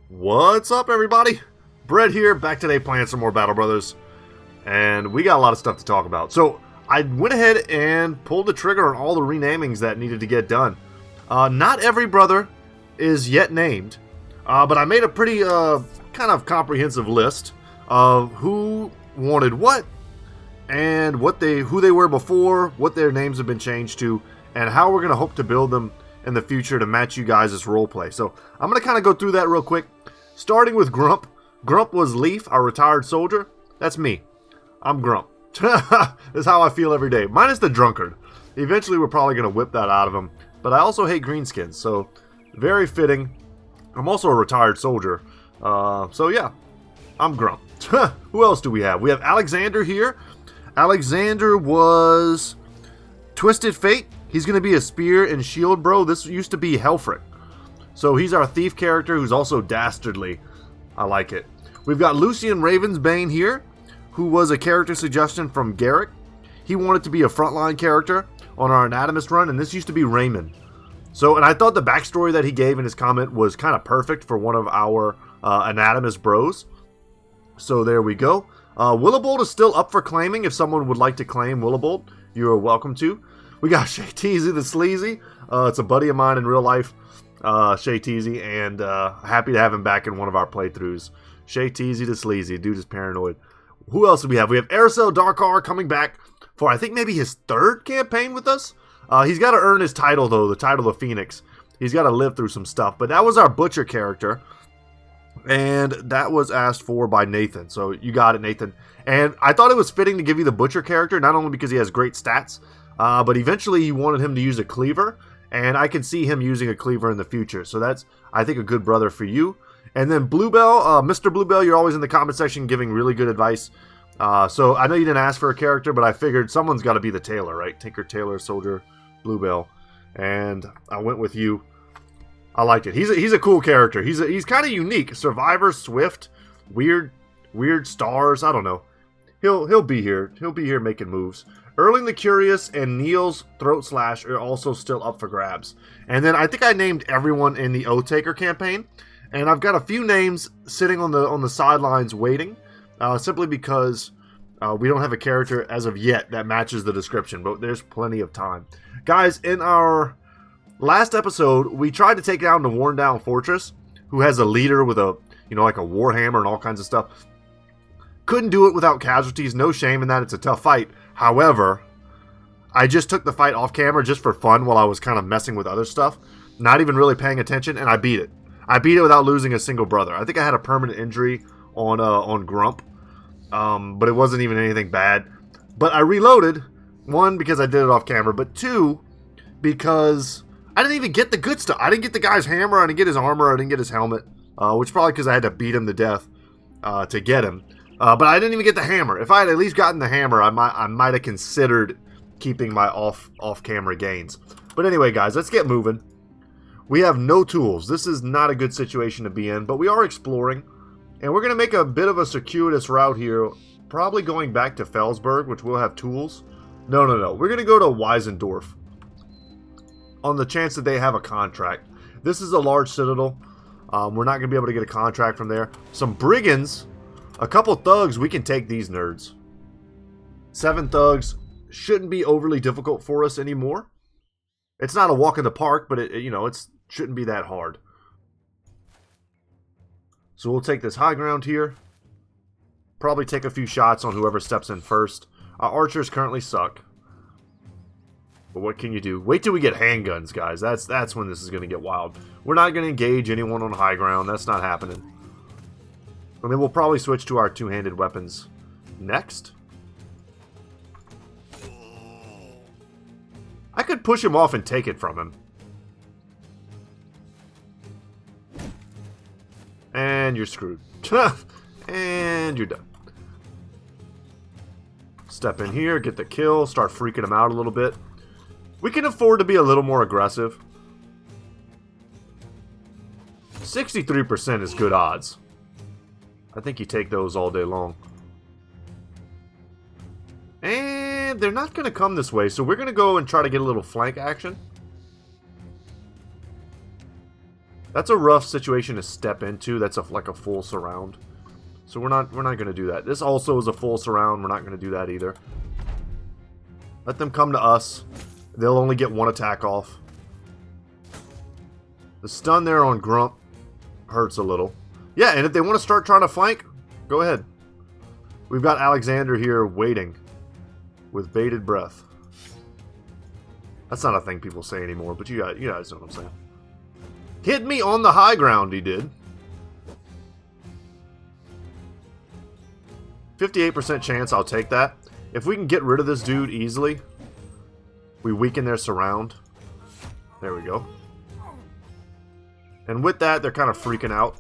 What's up, everybody? Brett here, back today playing some more Battle Brothers, and we got a lot of stuff to talk about. So I went ahead and pulled the trigger on all the renamings that needed to get done. Not every brother is yet named, but I made a pretty kind of comprehensive list of who wanted what and who they were before, what their names have been changed to, and how we're going to hope to build them in the future to match you guys' roleplay. So I'm going to kind of go through that real quick, starting with Grump. Grump was Leaf, our retired soldier. That's me. I'm Grump. That's how I feel every day. Minus the drunkard. Eventually we're probably going to whip that out of him. But I also hate greenskins, so very fitting. I'm also a retired soldier. So yeah, I'm Grump. Who else do we have? We have Alexander here. Alexander was Twisted Fate. He's going to be a spear and shield bro. This used to be Helfric. So he's our thief character who's also dastardly. I like it. We've got Lucian Ravensbane here, who was a character suggestion from Garrick. He wanted to be a frontline character on our Anatomist run, and this used to be Raymond. So, and I thought the backstory that he gave in his comment was kind of perfect for one of our Anatomist bros. So there we go. Willibold is still up for claiming. If someone would like to claim Willibold, you are welcome to. We got Shay Teasy the Sleazy. It's a buddy of mine in real life, Shay Teasy, and happy to have him back in one of our playthroughs. Shay Teasy the Sleazy. Dude is paranoid. Who else do we have? We have Aircel Darkar coming back for, I think, maybe his third campaign with us. He's got to earn his title, though, the title of Phoenix. He's got to live through some stuff. But that was our Butcher character, and that was asked for by Nathan. So you got it, Nathan. And I thought it was fitting to give you the Butcher character, not only because he has great stats, but eventually he wanted him to use a cleaver, and I can see him using a cleaver in the future. So that's, I think, a good brother for you. And then Bluebell, Mr. Bluebell, you're always in the comment section giving really good advice. So I know you didn't ask for a character, but I figured someone's got to be the tailor, right? Tinker, Tailor, Soldier, Bluebell. And I went with you. I liked it. He's a cool character. He's kind of unique. Survivor, Swift, weird stars. I don't know. He'll be here. He'll be here making moves. Erling the Curious and Neil's Throat Slash are also still up for grabs. And then I think I named everyone in the O-Taker campaign. And I've got a few names sitting on the sidelines waiting. Simply because we don't have a character as of yet that matches the description. But there's plenty of time. Guys, in our last episode, we tried to take down the Worn Down Fortress, who has a leader with a, like a warhammer and all kinds of stuff. Couldn't do it without casualties. No shame in that. It's a tough fight. However, I just took the fight off camera just for fun while I was kind of messing with other stuff, not even really paying attention, and I beat it. I beat it without losing a single brother. I think I had a permanent injury on Grump, but it wasn't even anything bad. But I reloaded, one, because I did it off camera, but two, because I didn't even get the good stuff. I didn't get the guy's hammer, I didn't get his armor, I didn't get his helmet, which probably because I had to beat him to death to get him. But I didn't even get the hammer. If I had at least gotten the hammer, I might have considered keeping my off-camera gains. But anyway, guys, let's get moving. We have no tools. This is not a good situation to be in, but we are exploring. And we're going to make a bit of a circuitous route here, probably going back to Felsberg, which will have tools. No. We're going to go to Weisendorf on the chance that they have a contract. This is a large citadel. We're not going to be able to get a contract from there. Some brigands. A couple thugs, we can take these nerds. 7 thugs shouldn't be overly difficult for us anymore. It's not a walk in the park, but it shouldn't be that hard. So we'll take this high ground here. Probably take a few shots on whoever steps in first. Our archers currently suck. But what can you do? Wait till we get handguns, guys. That's when this is going to get wild. We're not going to engage anyone on high ground. That's not happening. And then we'll probably switch to our two-handed weapons next. I could push him off and take it from him. And you're screwed. And you're done. Step in here, get the kill, start freaking him out a little bit. We can afford to be a little more aggressive. 63% is good odds. I think you take those all day long. And they're not going to come this way, so we're going to go and try to get a little flank action. That's a rough situation to step into. That's like a full surround. So we're not going to do that. This also is a full surround. We're not going to do that either. Let them come to us. They'll only get one attack off. The stun there on Grump hurts a little. Yeah, and if they want to start trying to flank, go ahead. We've got Alexander here waiting with bated breath. That's not a thing people say anymore, but you guys know what I'm saying. Hit me on the high ground, he did. 58% chance, I'll take that. If we can get rid of this dude easily, we weaken their surround. There we go. And with that, they're kind of freaking out.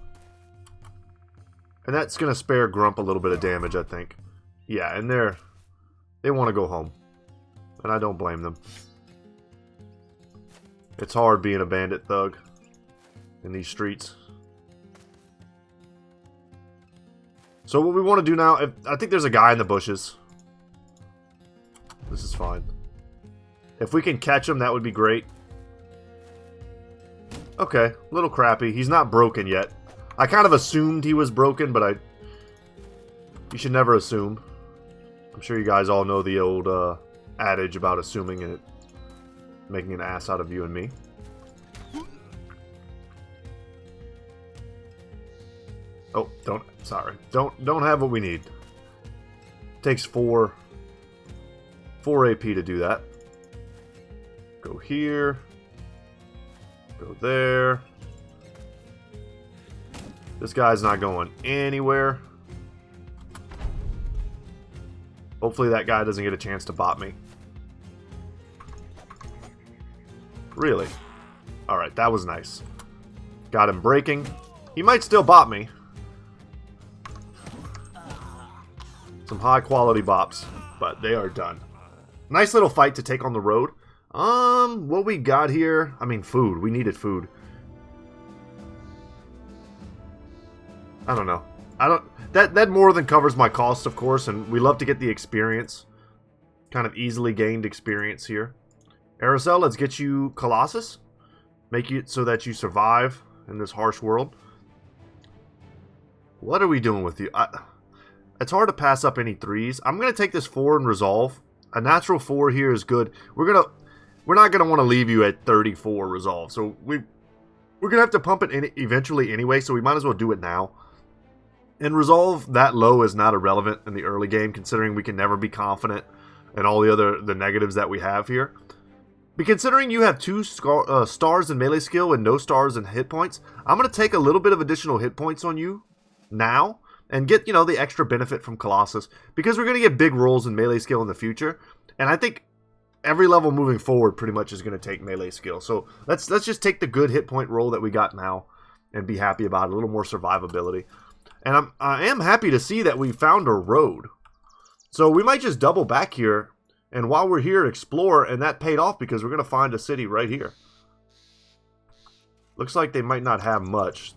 And that's going to spare Grump a little bit of damage, I think. Yeah, and they want to go home. And I don't blame them. It's hard being a bandit thug in these streets. So what we want to do now, I think there's a guy in the bushes. This is fine. If we can catch him, that would be great. Okay, a little crappy. He's not broken yet. I kind of assumed he was broken, but you should never assume. I'm sure you guys all know the old adage about assuming and it making an ass out of you and me. Oh, don't have what we need. Takes 4 AP to do that. Go here. Go there. This guy's not going anywhere. Hopefully that guy doesn't get a chance to bot me. Really? Alright, that was nice. Got him breaking. He might still bot me. Some high quality bops, but they are done. Nice little fight to take on the road. What we got here? I mean, food. We needed food. I don't know. That more than covers my cost, of course, and we love to get the experience. Kind of easily gained experience here. Aracel, let's get you Colossus. Make it so that you survive in this harsh world. What are we doing with you? It's hard to pass up any 3s. I'm going to take this 4 and resolve. A natural 4 here is good. We're not going to want to leave you at 34 resolve. So we're going to have to pump it eventually anyway, so we might as well do it now. And resolve that low is not irrelevant in the early game, considering we can never be confident in all the negatives that we have here. But considering you have 2 stars in melee skill and no stars in hit points, I'm going to take a little bit of additional hit points on you now and get, the extra benefit from Colossus, because we're going to get big rolls in melee skill in the future. And I think every level moving forward pretty much is going to take melee skill. So let's just take the good hit point roll that we got now and be happy about it. A little more survivability. And I am happy to see that we found a road. So we might just double back here, and while we're here, explore, and that paid off because we're going to find a city right here. Looks like they might not have much.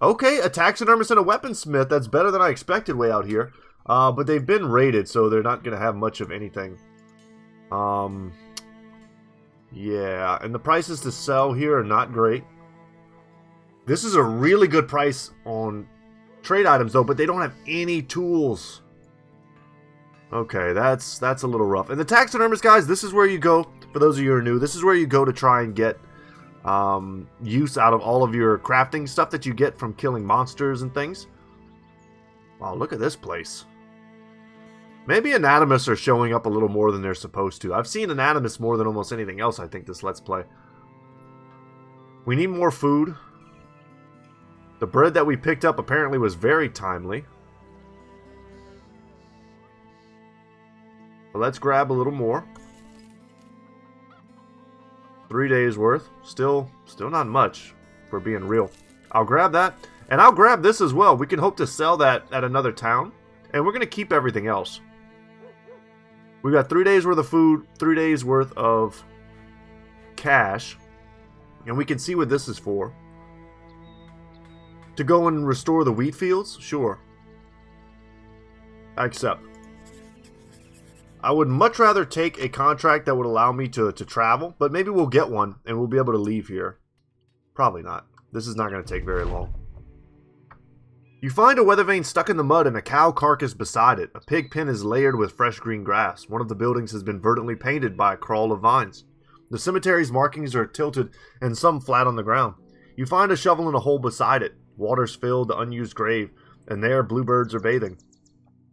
Okay, a taxidermist and a weaponsmith. That's better than I expected way out here. But they've been raided, so they're not going to have much of anything. Yeah, and the prices to sell here are not great. This is a really good price on trade items, though, but they don't have any tools. Okay, that's a little rough. And the taxidermist, guys, this is where you go. For those of you who are new, this is where you go to try and get use out of all of your crafting stuff that you get from killing monsters and things. Wow, look at this place. Maybe anatomists are showing up a little more than they're supposed to. I've seen anatomists more than almost anything else, I think, this Let's Play. We need more food. The bread that we picked up apparently was very timely. But let's grab a little more. 3 days worth. Still not much, for being real. I'll grab that. And I'll grab this as well. We can hope to sell that at another town. And we're going to keep everything else. We got 3 days worth of food, 3 days worth of cash. And we can see what this is for. To go and restore the wheat fields? Sure. I accept. I would much rather take a contract that would allow me to travel, but maybe we'll get one and we'll be able to leave here. Probably not. This is not going to take very long. You find a weather vane stuck in the mud and a cow carcass beside it. A pig pen is layered with fresh green grass. One of the buildings has been verdantly painted by a crawl of vines. The cemetery's markings are tilted and some flat on the ground. You find a shovel in a hole beside it. Water's filled the unused grave, and there bluebirds are bathing.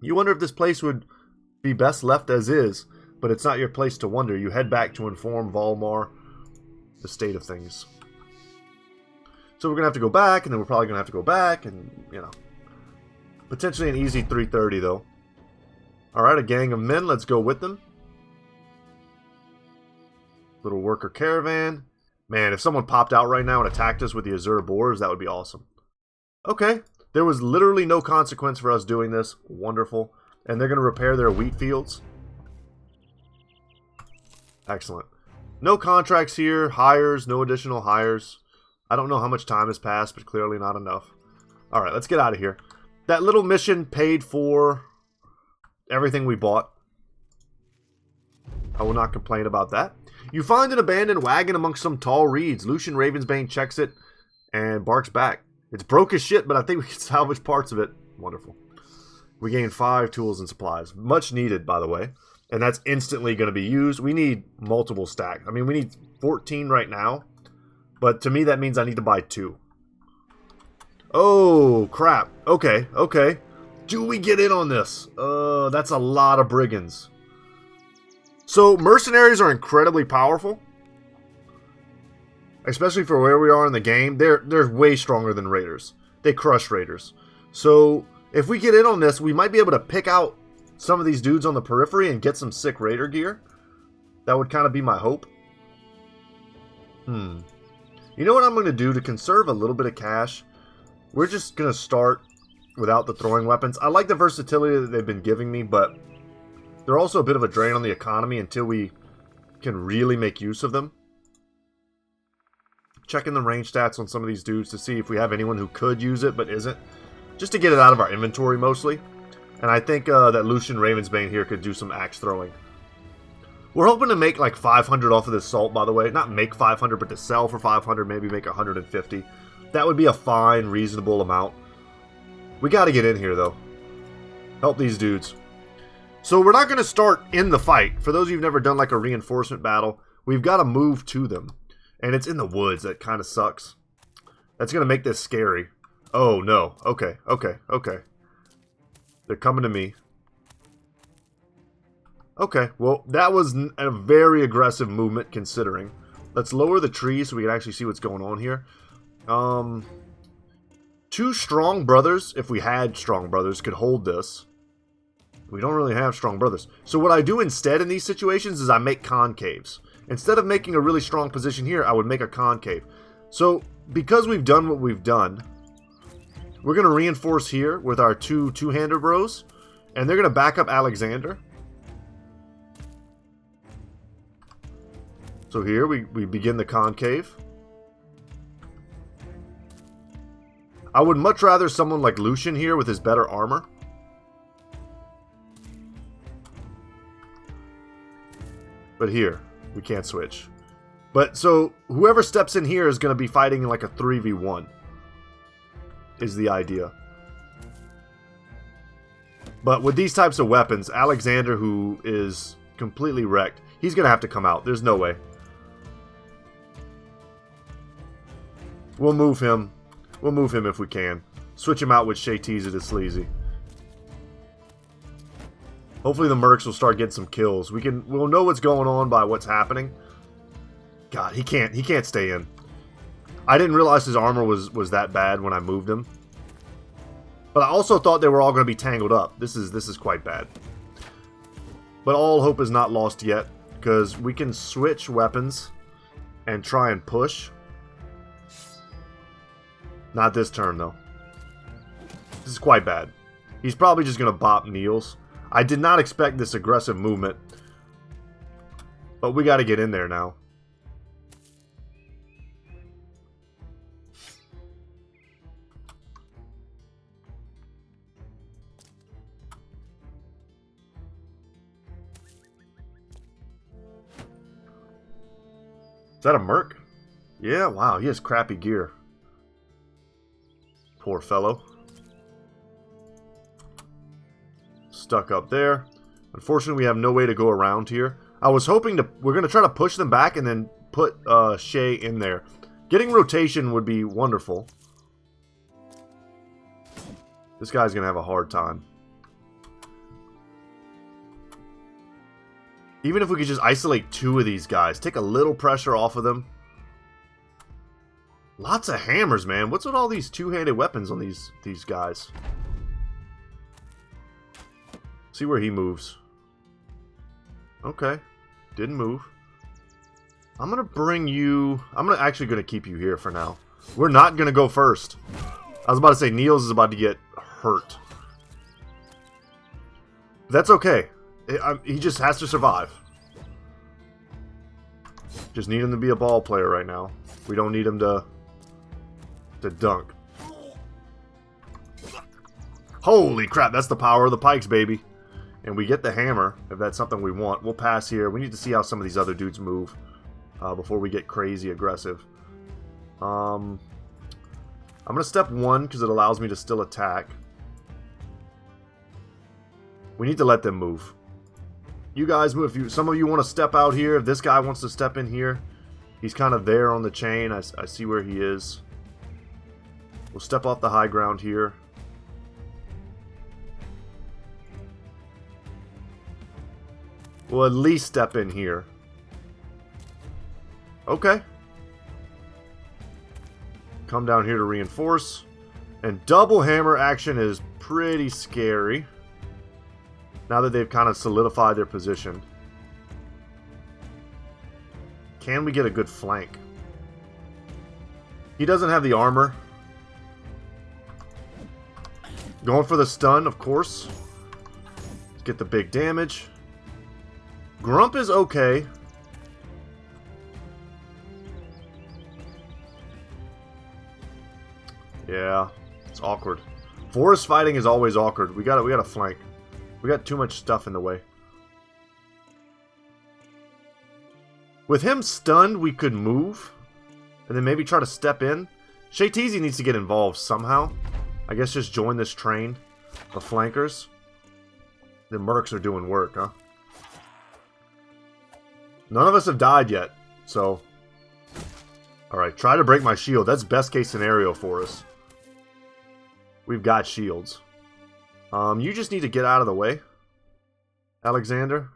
You wonder if this place would be best left as is, but it's not your place to wonder. You head back to inform Volmar the state of things. So we're going to have to go back, and then we're probably going to have to go back, and, you know. Potentially an easy 330, though. Alright, a gang of men. Let's go with them. Little worker caravan. Man, if someone popped out right now and attacked us with the Azure Boars, that would be awesome. Okay. There was literally no consequence for us doing this. Wonderful. And they're going to repair their wheat fields. Excellent. No contracts here. Hires. No additional hires. I don't know how much time has passed, but clearly not enough. Alright, let's get out of here. That little mission paid for everything we bought. I will not complain about that. You find an abandoned wagon amongst some tall reeds. Lucian Ravensbane checks it and barks back. It's broke as shit, but I think we can salvage parts of it. Wonderful. We gain 5 tools and supplies. Much needed, by the way. And that's instantly going to be used. We need multiple stacks. I mean, we need 14 right now. But to me, that means I need to buy 2. Oh, crap. Okay, okay. Do we get in on this? That's a lot of brigands. So, mercenaries are incredibly powerful. Especially for where we are in the game. They're way stronger than raiders. They crush raiders. So, if we get in on this, we might be able to pick out some of these dudes on the periphery and get some sick raider gear. That would kind of be my hope. You know what I'm going to do to conserve a little bit of cash? We're just going to start without the throwing weapons. I like the versatility that they've been giving me, but they're also a bit of a drain on the economy until we can really make use of them. Checking the range stats on some of these dudes to see if we have anyone who could use it but isn't. Just to get it out of our inventory mostly. And I think that Lucian Ravensbane here could do some axe throwing. We're hoping to make like 500 off of this salt, by the way. Not make 500, but to sell for 500, maybe make 150. That would be a fine, reasonable amount. We got to get in here, though. Help these dudes. So we're not going to start in the fight. For those of you who've never done like a reinforcement battle, we've got to move to them. And it's in the woods. That kind of sucks. That's going to make this scary. Oh, no. Okay, okay, okay. They're coming to me. Okay, well, that was a very aggressive movement considering. Let's lower the trees so we can actually see what's going on here. 2 strong brothers, if we had strong brothers, could hold this. We don't really have strong brothers. So what I do instead in these situations is I make concaves. Instead of making a really strong position here, I would make a concave. So, because we've done what we've done, we're going to reinforce here with our 2 two-hander bros. And they're going to back up Alexander. So here we begin the concave. I would much rather someone like Lucian here with his better armor. But here, we can't switch. But so whoever steps in here is going to be fighting like a 3v1. Is the idea. But with these types of weapons, Alexander, who is completely wrecked, he's going to have to come out. There's no way. We'll move him. We'll move him if we can. Switch him out with Shaytiza to Sleazy. Hopefully the mercs will start getting some kills. We'll know what's going on by what's happening. God, he can't stay in. I didn't realize his armor was that bad when I moved him. But I also thought they were all going to be tangled up. This is quite bad. But all hope is not lost yet, because we can switch weapons and try and push. Not this turn, though. This is quite bad. He's probably just going to bop Niels. I did not expect this aggressive movement. But we got to get in there now. Is that a merc? Yeah, wow, he has crappy gear. Poor fellow. Stuck up there. Unfortunately, we have no way to go around here. I was hoping to... We're going to try to push them back and then put Shay in there. Getting rotation would be wonderful. This guy's going to have a hard time. Even if we could just isolate 2 of these guys. Take a little pressure off of them. Lots of hammers, man. What's with all these two-handed weapons on these guys? See where he moves. Okay. Didn't move. I'm going to bring you... I'm actually going to keep you here for now. We're not going to go first. I was about to say, Niels is about to get hurt. That's okay. He just has to survive. Just need him to be a ball player right now. We don't need him to dunk. Holy crap, that's the power of the pikes, baby. And we get the hammer, if that's something we want. We'll pass here. We need to see how some of these other dudes move before we get crazy aggressive. I'm going to step 1 because it allows me to still attack. We need to let them move. You guys move. If some of you want to step out here, if this guy wants to step in here, he's kind of there on the chain. I see where he is. We'll step off the high ground here. We'll at least step in here. Okay. Come down here to reinforce. And double hammer action is pretty scary. Now that they've kind of solidified their position. Can we get a good flank? He doesn't have the armor. Going for the stun, of course. Let's get the big damage. Grump is okay. Yeah, it's awkward. Forest fighting is always awkward. We gotta flank. We got too much stuff in the way. With him stunned, we could move. And then maybe try to step in. Shayteezy needs to get involved somehow. I guess just join this train of flankers. The mercs are doing work, huh? None of us have died yet, so... Alright, try to break my shield. That's best case scenario for us. We've got shields. You just need to get out of the way, Alexander.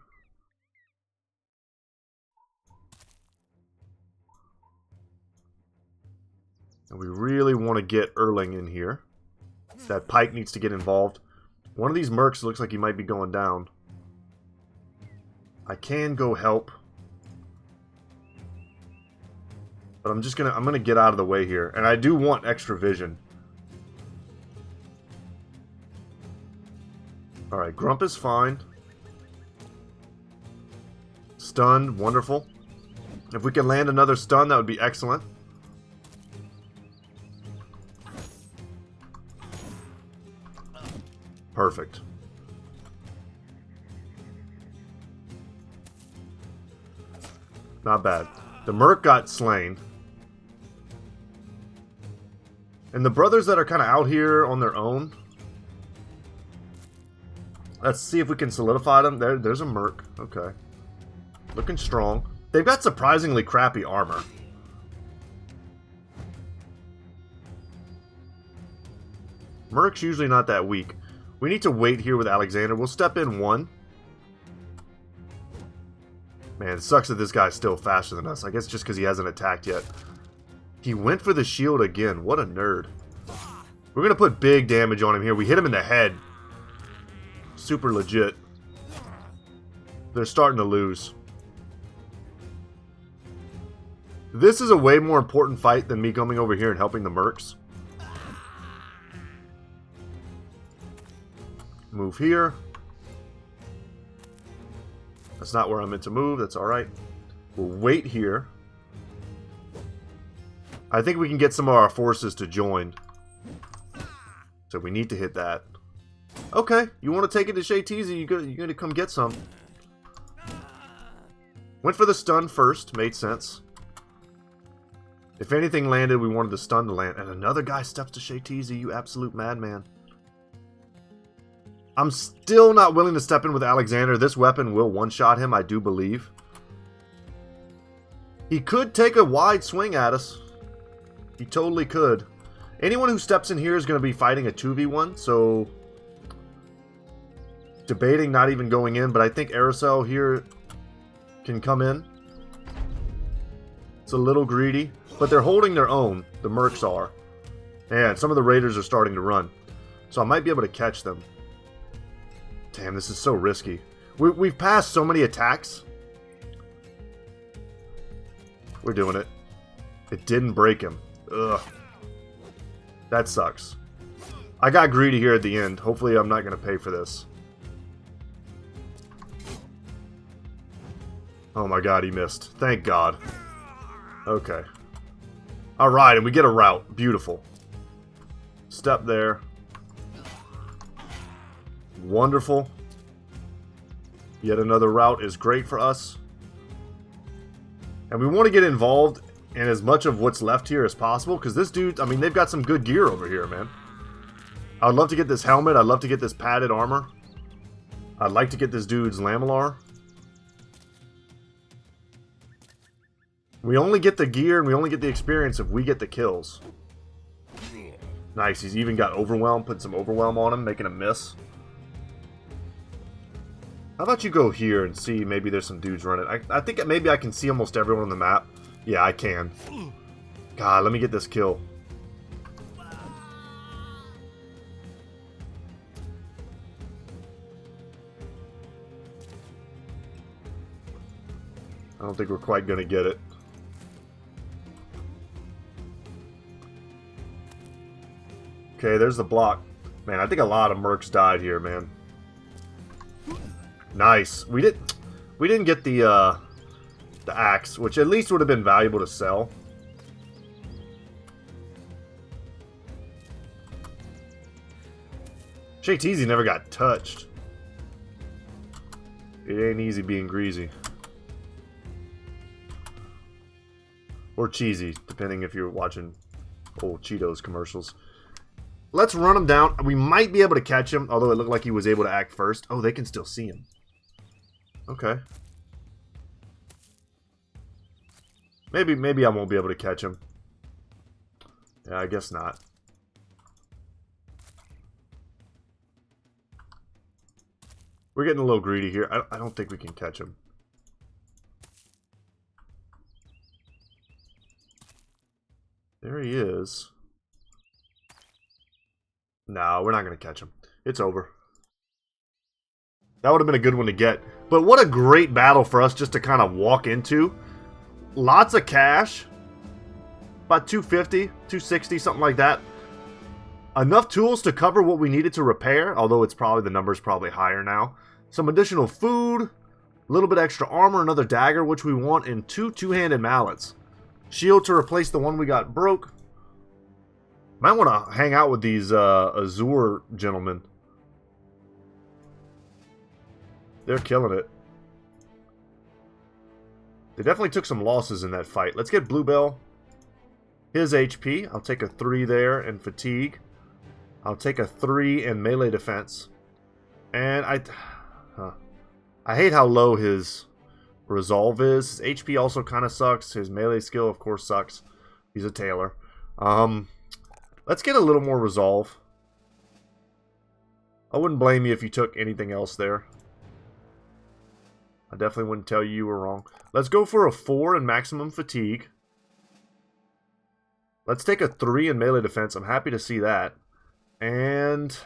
And we really want to get Erling in here. That pike needs to get involved. One of these mercs looks like he might be going down. I can go help. But I'm gonna get out of the way here. And I do want extra vision. Alright, Grump is fine. Stunned, wonderful. If we can land another stun, that would be excellent. Perfect. Not bad. The merc got slain. And the brothers that are kind of out here on their own. Let's see if we can solidify them. There's a merc. Okay. Looking strong. They've got surprisingly crappy armor. Merc's usually not that weak. We need to wait here with Alexander. We'll step in 1. Man, it sucks that this guy's still faster than us. I guess just because he hasn't attacked yet. He went for the shield again. What a nerd. We're going to put big damage on him here. We hit him in the head. Super legit. They're starting to lose. This is a way more important fight than me coming over here and helping the mercs. Move here. That's not where I'm meant to move. That's alright. We'll wait here. I think we can get some of our forces to join. So we need to hit that. Okay, you want to take it to Shayteezy, you're going to come get some. Went for the stun first. Made sense. If anything landed, we wanted the stun to land. And another guy steps to Shayteezy, you absolute madman. I'm still not willing to step in with Alexander. This weapon will one-shot him, I do believe. He could take a wide swing at us. He totally could. Anyone who steps in here is going to be fighting a 2v1, so... debating not even going in, but I think Aerosol here can come in. It's a little greedy, but they're holding their own. The Mercs are. And some of the Raiders are starting to run. So I might be able to catch them. Damn, this is so risky. We've passed so many attacks. We're doing it. It didn't break him. Ugh. That sucks. I got greedy here at the end. Hopefully I'm not going to pay for this. Oh my god, he missed. Thank god. Okay. Alright, and we get a route. Beautiful. Step there. Wonderful. Yet another route is great for us. And we want to get involved in as much of what's left here as possible, because this dude, I mean, they've got some good gear over here, man. I would love to get this helmet. I'd love to get this padded armor. I'd like to get this dude's lamellar. We only get the gear and we only get the experience if we get the kills. Nice, he's even got overwhelm, putting some overwhelm on him, making him miss. How about you go here and see, maybe there's some dudes running. I think maybe I can see almost everyone on the map. Yeah, I can. God, let me get this kill. I don't think we're quite going to get it. Okay, there's the block. Man, I think a lot of mercs died here, man. Nice. We didn't get the axe, which at least would have been valuable to sell. Shayteezy never got touched. It ain't easy being greasy. Or cheesy, depending if you're watching old Cheetos commercials. Let's run him down. We might be able to catch him, although it looked like he was able to act first. Oh, they can still see him. Okay. Maybe I won't be able to catch him. Yeah, I guess not. We're getting a little greedy here. I don't think we can catch him. There he is. No, we're not going to catch him. It's over. That would have been a good one to get. But what a great battle for us just to kind of walk into. Lots of cash. About 250, 260, something like that. Enough tools to cover what we needed to repair, although it's probably, the number's probably higher now. Some additional food, a little bit extra armor, another dagger, which we want, and two two-handed mallets. Shield to replace the one we got broke. Might want to hang out with these Azure gentlemen. They're killing it. They definitely took some losses in that fight. Let's get Bluebell. His HP. I'll take a 3 there in fatigue. I'll take a 3 in melee defense. And I hate how low his resolve is. His HP also kind of sucks. His melee skill, of course, sucks. He's a tailor. Let's get a little more resolve. I wouldn't blame you if you took anything else there. I definitely wouldn't tell you were wrong. Let's go for a 4 in maximum fatigue. Let's take a 3 in melee defense. I'm happy to see that. And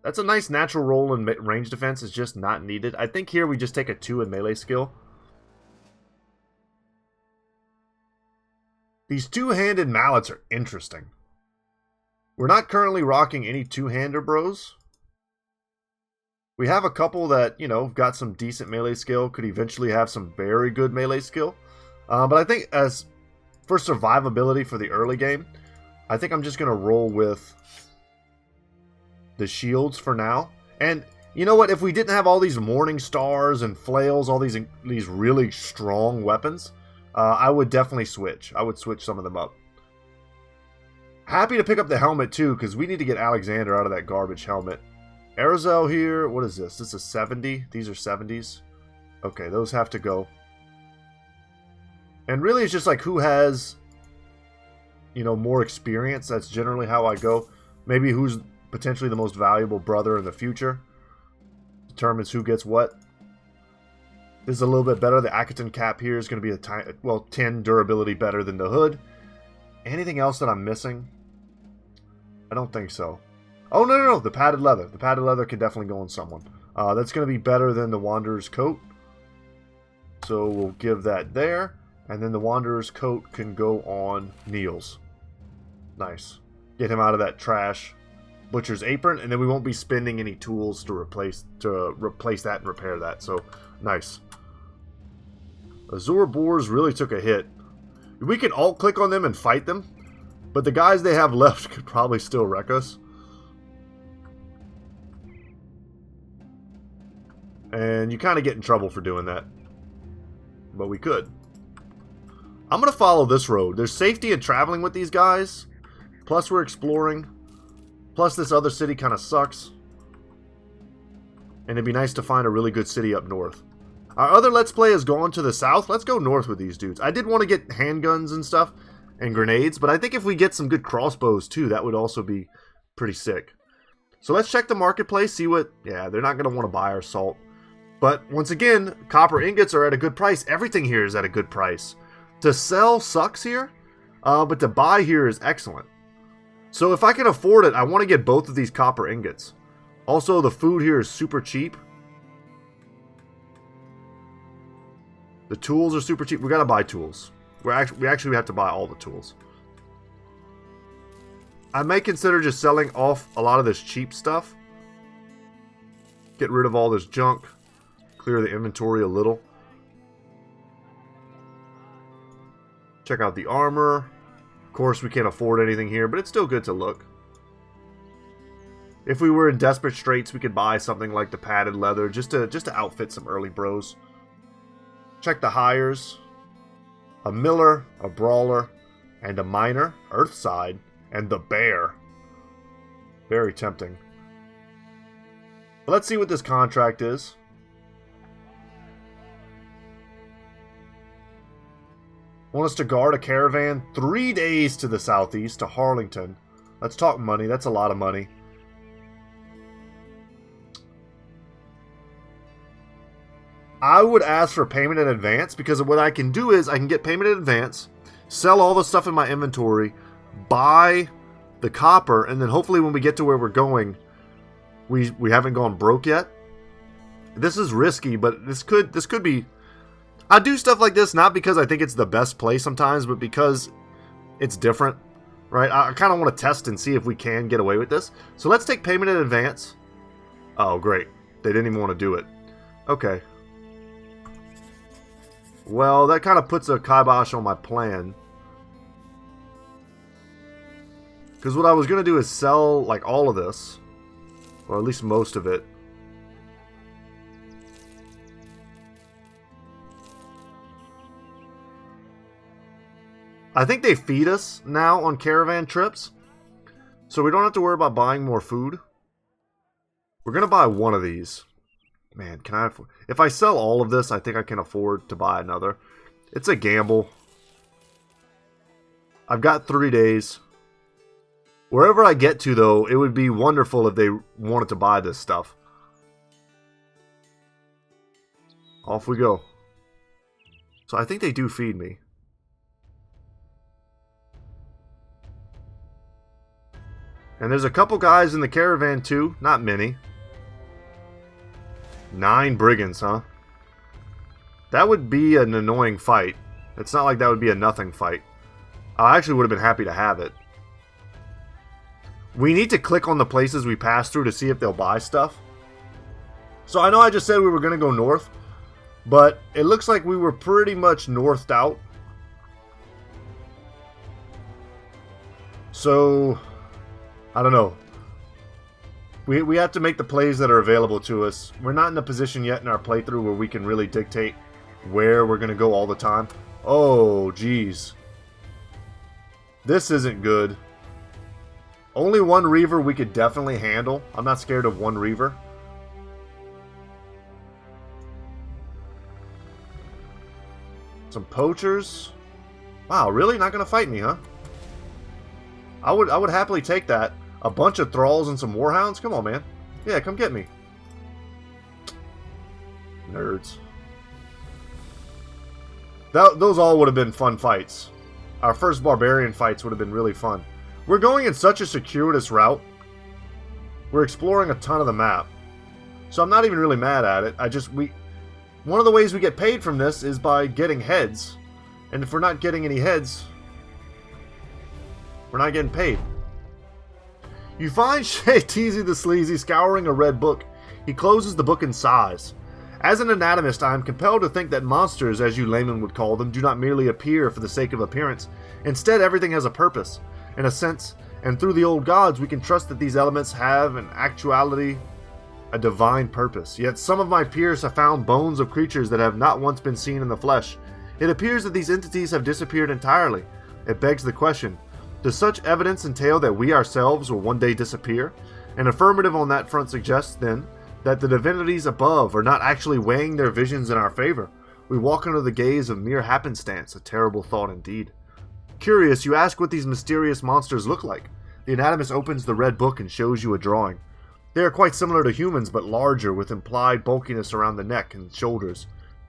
that's a nice natural roll in range defense. It's just not needed. I think here we just take a 2 in melee skill. These two-handed mallets are interesting. We're not currently rocking any two-hander bros. We have a couple that, you know, got some decent melee skill. Could eventually have some very good melee skill. But I think as for survivability for the early game, I think I'm just going to roll with the shields for now. And you know what? If we didn't have all these morning stars and flails, all these really strong weapons, I would definitely switch. I would switch some of them up. Happy to pick up the helmet too, because we need to get Alexander out of that garbage helmet. Aerozel here, what is this? This is 70. These are 70s. Okay, those have to go. And really it's just like who has, you know, more experience. That's generally how I go. Maybe who's potentially the most valuable brother in the future. Determines who gets what. This is a little bit better. The Akaton cap here is going to be a 10 durability better than the hood. Anything else that I'm missing? I don't think so. Oh, no. The padded leather. The padded leather can definitely go on someone. That's going to be better than the Wanderer's coat. So we'll give that there. And then the Wanderer's coat can go on Niels. Nice. Get him out of that trash Butcher's apron. And then we won't be spending any tools to replace that and repair that. So, nice. Azure Boars really took a hit. We can alt-click on them and fight them. But the guys they have left could probably still wreck us. And you kind of get in trouble for doing that. But we could. I'm going to follow this road. There's safety in traveling with these guys. Plus we're exploring. Plus this other city kind of sucks. And it'd be nice to find a really good city up north. Our other Let's Play has gone to the south. Let's go north with these dudes. I did want to get handguns and stuff. And grenades. But I think if we get some good crossbows too, that would also be pretty sick. So let's check the marketplace. See what... Yeah, they're not going to want to buy our salt. But once again, copper ingots are at a good price. Everything here is at a good price. To sell sucks here. But to buy here is excellent. So if I can afford it, I want to get both of these copper ingots. Also, the food here is super cheap. The tools are super cheap. We got to buy tools. We actually have to buy all the tools. I may consider just selling off a lot of this cheap stuff. Get rid of all this junk. Clear the inventory a little. Check out the armor. Of course, we can't afford anything here, but it's still good to look. If we were in desperate straits, we could buy something like the padded leather just to outfit some early bros. Check the hires. A miller, a brawler, and a miner, Earthside, and the bear. Very tempting. But let's see what this contract is. Want us to guard a caravan 3 days to the southeast, to Harlington. Let's talk money. That's a lot of money. I would ask for payment in advance, because what I can do is I can get payment in advance, sell all the stuff in my inventory, buy the copper, and then hopefully when we get to where we're going, we haven't gone broke yet. This is risky, but this could be... I do stuff like this not because I think it's the best play sometimes, but because it's different, right? I kind of want to test and see if we can get away with this. So let's take payment in advance. Oh, great. They didn't even want to do it. Okay. Well, that kind of puts a kibosh on my plan. Because what I was going to do is sell, like, all of this. Or at least most of it. I think they feed us now on caravan trips. So we don't have to worry about buying more food. We're going to buy one of these. Man, can I afford... If I sell all of this, I think I can afford to buy another. It's a gamble. I've got 3 days. Wherever I get to, though, it would be wonderful if they wanted to buy this stuff. Off we go. So I think they do feed me. And there's a couple guys in the caravan, too. Not many. 9 brigands, huh? That would be an annoying fight. It's not like that would be a nothing fight. I actually would have been happy to have it. We need to click on the places we pass through to see if they'll buy stuff. So I know I just said we were going to go north, but it looks like we were pretty much northed out. So, I don't know. We have to make the plays that are available to us. We're not in a position yet in our playthrough where we can really dictate where we're going to go all the time. Oh, geez. This isn't good. Only one Reaver we could definitely handle. I'm not scared of one Reaver. Some poachers. Wow, really? Not gonna fight me, huh? I would happily take that. A bunch of thralls and some warhounds? Come on, man. Yeah, come get me. Nerds. Those all would have been fun fights. Our first barbarian fights would have been really fun. We're going in such a circuitous route. We're exploring a ton of the map. So I'm not even really mad at it. One of the ways we get paid from this is by getting heads. And if we're not getting any heads, we're not getting paid. You find Shay Teasy the Sleazy scouring a red book. He closes the book in sighs. As an anatomist, I am compelled to think that monsters, as you laymen would call them, do not merely appear for the sake of appearance. Instead, everything has a purpose, in a sense, and through the old gods, we can trust that these elements have, in actuality, a divine purpose. Yet some of my peers have found bones of creatures that have not once been seen in the flesh. It appears that these entities have disappeared entirely. It begs the question, does such evidence entail that we ourselves will one day disappear? An affirmative on that front suggests, then, that the divinities above are not actually weighing their visions in our favor. We walk under the gaze of mere happenstance, a terrible thought indeed. Curious, you ask what these mysterious monsters look like. The anatomist opens the red book and shows you a drawing. They are quite similar to humans, but larger, with implied bulkiness around the neck and shoulders.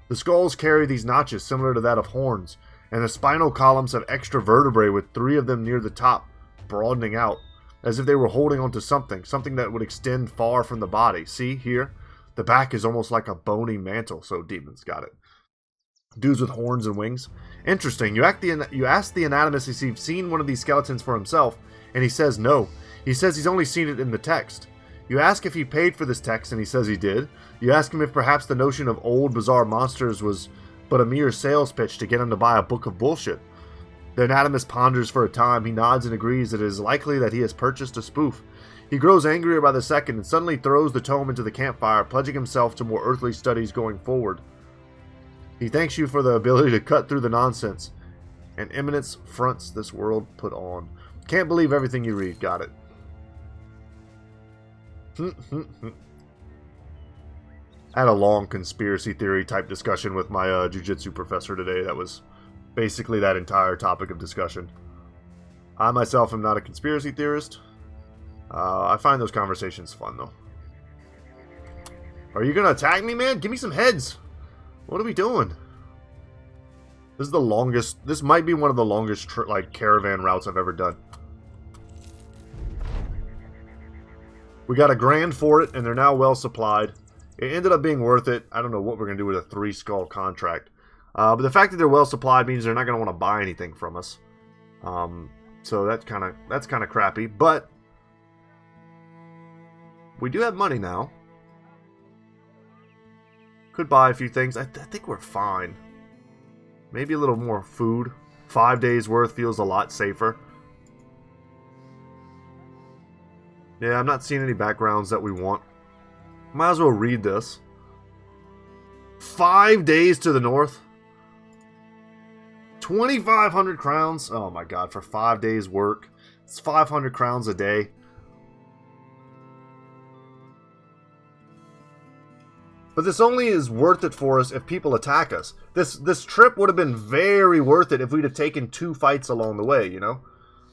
The skulls carry these notches similar to that of horns, and the spinal columns have extra vertebrae with 3 of them near the top, broadening out, as if they were holding onto something that would extend far from the body. See, here? The back is almost like a bony mantle, so demons got it. Dudes with horns and wings. Interesting. You ask the anatomist if he's seen one of these skeletons for himself, and he says no. He says he's only seen it in the text. You ask if he paid for this text, and he says he did. You ask him if perhaps the notion of old bizarre monsters was but a mere sales pitch to get him to buy a book of bullshit. The anatomist ponders for a time. He nods and agrees that it is likely that he has purchased a spoof. He grows angrier by the second and suddenly throws the tome into the campfire, pledging himself to more earthly studies going forward. He thanks you for the ability to cut through the nonsense. An eminence fronts this world put on. Can't believe everything you read. Got it. I had a long conspiracy theory type discussion with my jiu-jitsu professor today. That was basically that entire topic of discussion. I myself am not a conspiracy theorist. I find those conversations fun, though. Are you going to attack me, man? Give me some heads. What are we doing? This is the longest... This might be one of the longest caravan routes I've ever done. We got a grand for it, and they're now well supplied. It ended up being worth it. I don't know what we're going to do with a 3-skull contract. But the fact that they're well supplied means they're not going to want to buy anything from us. So that's kind of crappy. But we do have money now. Could buy a few things. I think we're fine. Maybe a little more food. 5 days worth feels a lot safer. Yeah, I'm not seeing any backgrounds that we want. Might as well read this. 5 days to the north. 2,500 crowns. Oh my god, for 5 days work. It's 500 crowns a day. But this only is worth it for us if people attack us. This trip would have been very worth it if we'd have taken 2 fights along the way, you know?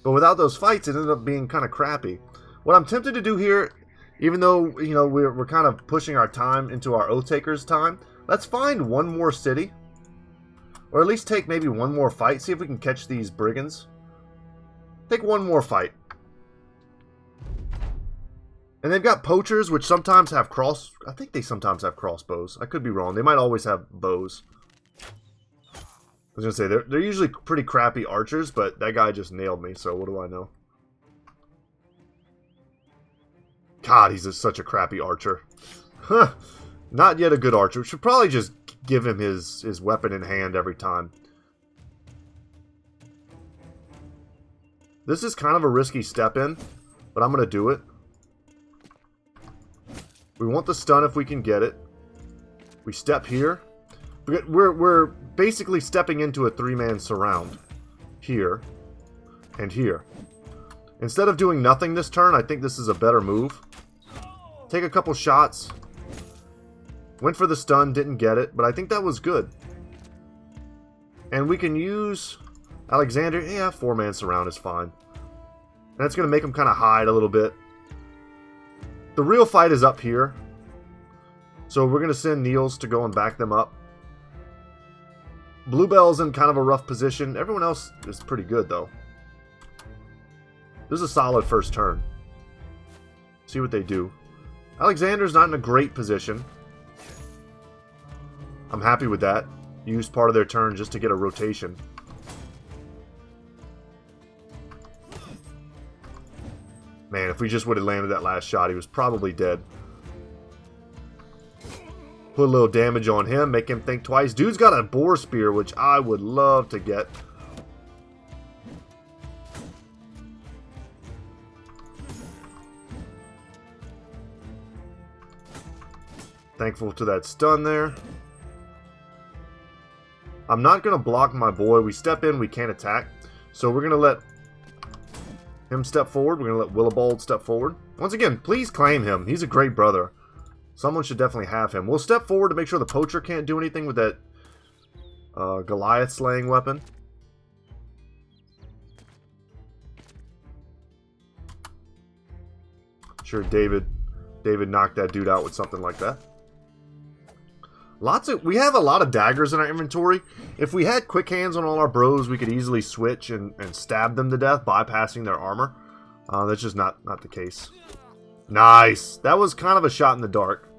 But without those fights, it ended up being kind of crappy. What I'm tempted to do here, even though, you know, we're kind of pushing our time into our Oath Takers time, let's find one more city. Or at least take maybe one more fight. See if we can catch these brigands. Take one more fight. And they've got poachers, which sometimes have I think they sometimes have crossbows. I could be wrong. They might always have bows. I was going to say, they're usually pretty crappy archers, but that guy just nailed me, so what do I know? God, he's such a crappy archer. Huh. Not yet a good archer. We should probably just give him his weapon in hand every time. This is kind of a risky step in, but I'm going to do it. We want the stun if we can get it. We step here. We're basically stepping into a 3-man surround. Here. And here. Instead of doing nothing this turn, I think this is a better move. Take a couple shots. Went for the stun, didn't get it, but I think that was good. And we can use Alexander. Yeah, 4-man surround is fine. And that's going to make him kind of hide a little bit. The real fight is up here. So we're going to send Niels to go and back them up. Bluebell's in kind of a rough position. Everyone else is pretty good, though. This is a solid first turn. See what they do. Alexander's not in a great position. I'm happy with that. Used part of their turn just to get a rotation. Man, if we just would have landed that last shot, he was probably dead. Put a little damage on him, make him think twice. Dude's got a boar spear, which I would love to get. Thankful to that stun there. I'm not going to block my boy. We step in, we can't attack. So we're going to let him step forward. We're going to let Willibald step forward. Once again, please claim him. He's a great brother. Someone should definitely have him. We'll step forward to make sure the poacher can't do anything with that Goliath slaying weapon. Sure, David knocked that dude out with something like that. We have a lot of daggers in our inventory. If we had quick hands on all our bros, we could easily switch and stab them to death, bypassing their armor. That's just not the case. Nice! That was kind of a shot in the dark.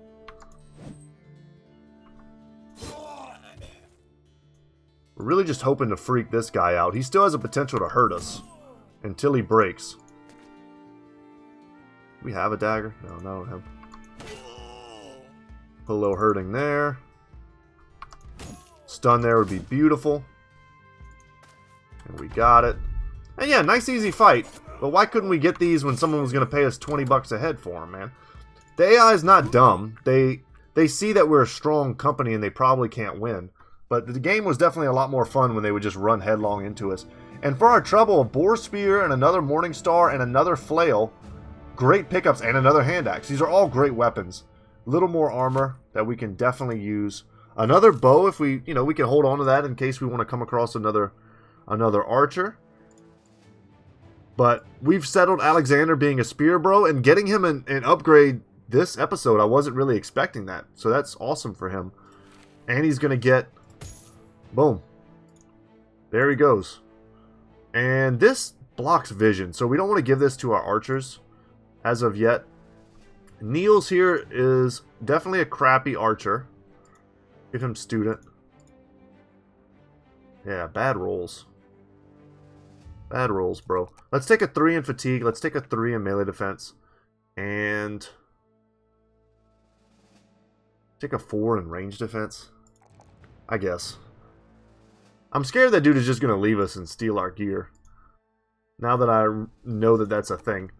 We're really just hoping to freak this guy out. He still has a potential to hurt us until he breaks. We have a dagger? No, I don't have. Put a little hurting there. Stun there would be beautiful. And we got it. And yeah, nice easy fight. But why couldn't we get these when someone was going to pay us 20 bucks a head for them, man? The AI is not dumb. They see that we're a strong company and they probably can't win. But the game was definitely a lot more fun when they would just run headlong into us. And for our trouble, a boar spear and another morning star and another flail. Great pickups and another hand axe. These are all great weapons. A little more armor that we can definitely use. Another bow if we can hold on to that in case we want to come across another archer. But we've settled Alexander being a spear bro, and getting him an upgrade this episode, I wasn't really expecting that. So that's awesome for him. And he's going to get... Boom. There he goes. And this blocks vision, so we don't want to give this to our archers as of yet. Niels here is definitely a crappy archer. Give him student. Yeah, bad rolls. Bad rolls, bro. Let's take a 3 in fatigue. Let's take a 3 in melee defense. And take a 4 in range defense. I guess. I'm scared that dude is just going to leave us and steal our gear. Now that I know that that's a thing.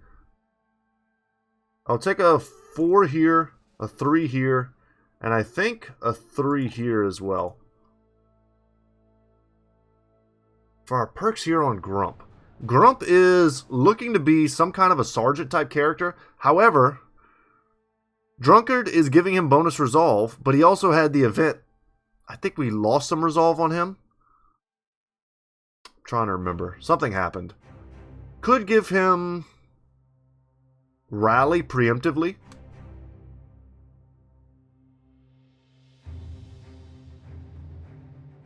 I'll take a 4 here, a 3 here, and I think a 3 here as well. For our perks here on Grump. Grump is looking to be some kind of a sergeant type character. However, Drunkard is giving him bonus resolve, but he also had the event. I think we lost some resolve on him. I'm trying to remember. Something happened. Could give him rally preemptively.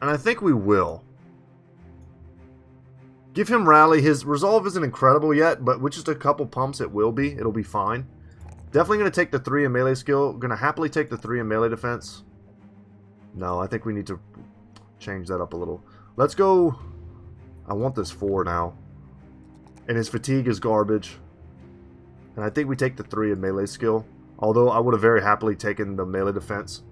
And I think we will. Give him rally. His resolve isn't incredible yet, but with just a couple pumps it will be. It'll be fine. Definitely going to take the 3 in melee skill. Going to happily take the 3 in melee defense. No, I think we need to change that up a little. Let's go. I want this 4 now. And his fatigue is garbage. And I think we take the 3 in melee skill. Although I would have very happily taken the melee defense.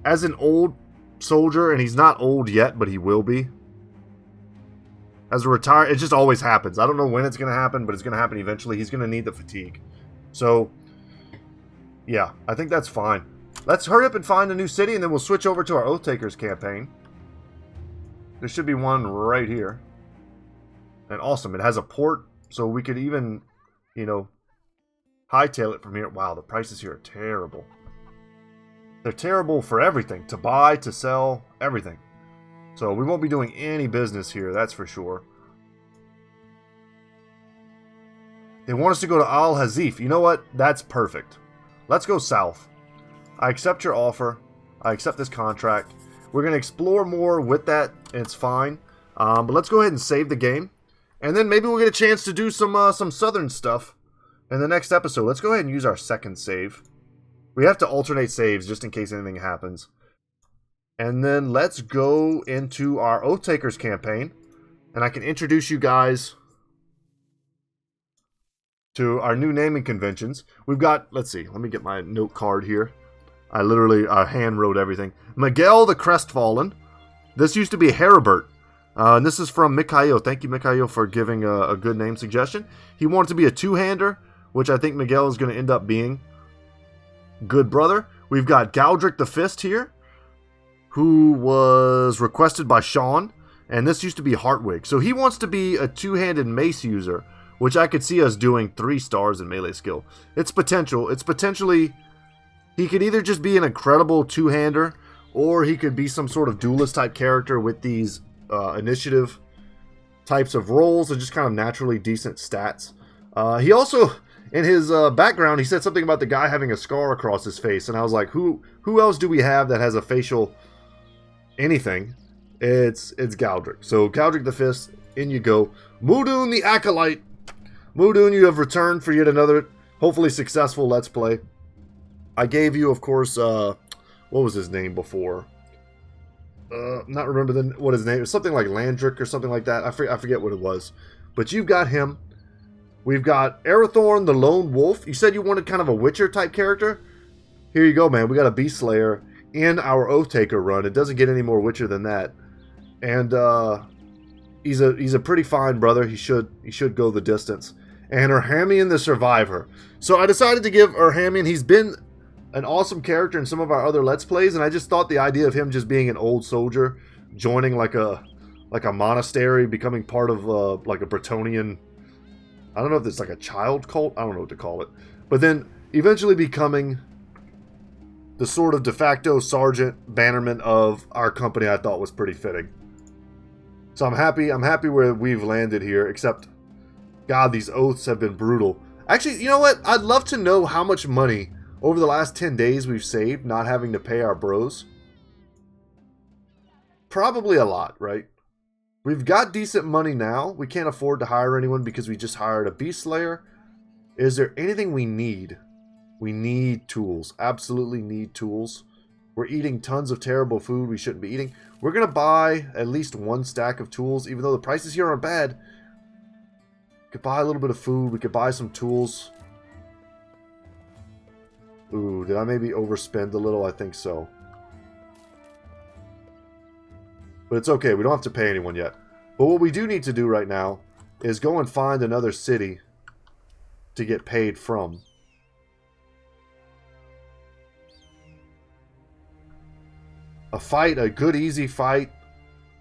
As an old soldier, and he's not old yet, but he will be. As a retired, it just always happens. I don't know when it's going to happen, but it's going to happen eventually. He's going to need the fatigue. So, yeah, I think that's fine. Let's hurry up and find a new city, and then we'll switch over to our Oath Takers campaign. There should be one right here. And awesome, it has a port, so we could even, you know, hightail it from here. Wow, the prices here are terrible. They're terrible for everything. To buy, to sell, everything. So we won't be doing any business here, that's for sure. They want us to go to Al Hazif. You know what? That's perfect. Let's go south. I accept your offer. I accept this contract. We're going to explore more with that. It's fine. But let's go ahead and save the game. And then maybe we'll get a chance to do some southern stuff in the next episode. Let's go ahead and use our second save. We have to alternate saves just in case anything happens. And then let's go into our Oath Takers campaign. And I can introduce you guys to our new naming conventions. We've got, let's see, let me get my note card here. I hand wrote everything. Miguel the Crestfallen. This used to be Heribert. And this is from Mikhail. Thank you, Mikhail, for giving a good name suggestion. He wanted to be a two-hander, which I think Miguel is going to end up being. Good brother. We've got Galdric the Fist here, who was requested by Sean. And this used to be Hartwig. So he wants to be a two-handed mace user, which I could see us doing 3 stars in melee skill. It's potential. It's potentially... He could either just be an incredible two-hander, or he could be some sort of duelist-type character with these initiative types of roles and just kind of naturally decent stats. He also, in his background, he said something about the guy having a scar across his face, and I was like, who else do we have that has a facial anything? It's Galdric. So Galdric the Fist, in you go. Mudun the Acolyte. Mudun, you have returned for yet another, hopefully successful Let's Play. I gave you, of course, what was his name before? Not remember what his name was. Something like Landrick or something like that. I forget what it was. But you've got him. We've got Arathorn the Lone Wolf. You said you wanted kind of a Witcher type character? Here you go, man. We got a Beast Slayer in our Oath Taker run. It doesn't get any more Witcher than that. And he's a pretty fine brother. He should go the distance. And Urhamian the Survivor. So I decided to give Urhamian, he's been an awesome character in some of our other Let's Plays, and I just thought the idea of him just being an old soldier, joining like a monastery, becoming part of like a Bretonian, I don't know if it's like a child cult, I don't know what to call it, but then eventually becoming the sort of de facto sergeant bannerman of our company, I thought was pretty fitting. So I'm happy where we've landed here, except, God, these oaths have been brutal. Actually, you know what? I'd love to know how much money over the last 10 days we've saved, not having to pay our bros. Probably a lot, right? We've got decent money now. We can't afford to hire anyone because we just hired a Beast Slayer. Is there anything we need? We need tools. Absolutely need tools. We're eating tons of terrible food we shouldn't be eating. We're going to buy at least 1 stack of tools, even though the prices here aren't bad. We could buy a little bit of food. We could buy some tools. Ooh, did I maybe overspend a little? I think so. But it's okay. We don't have to pay anyone yet. But what we do need to do right now is go and find another city to get paid from. A fight, a good easy fight.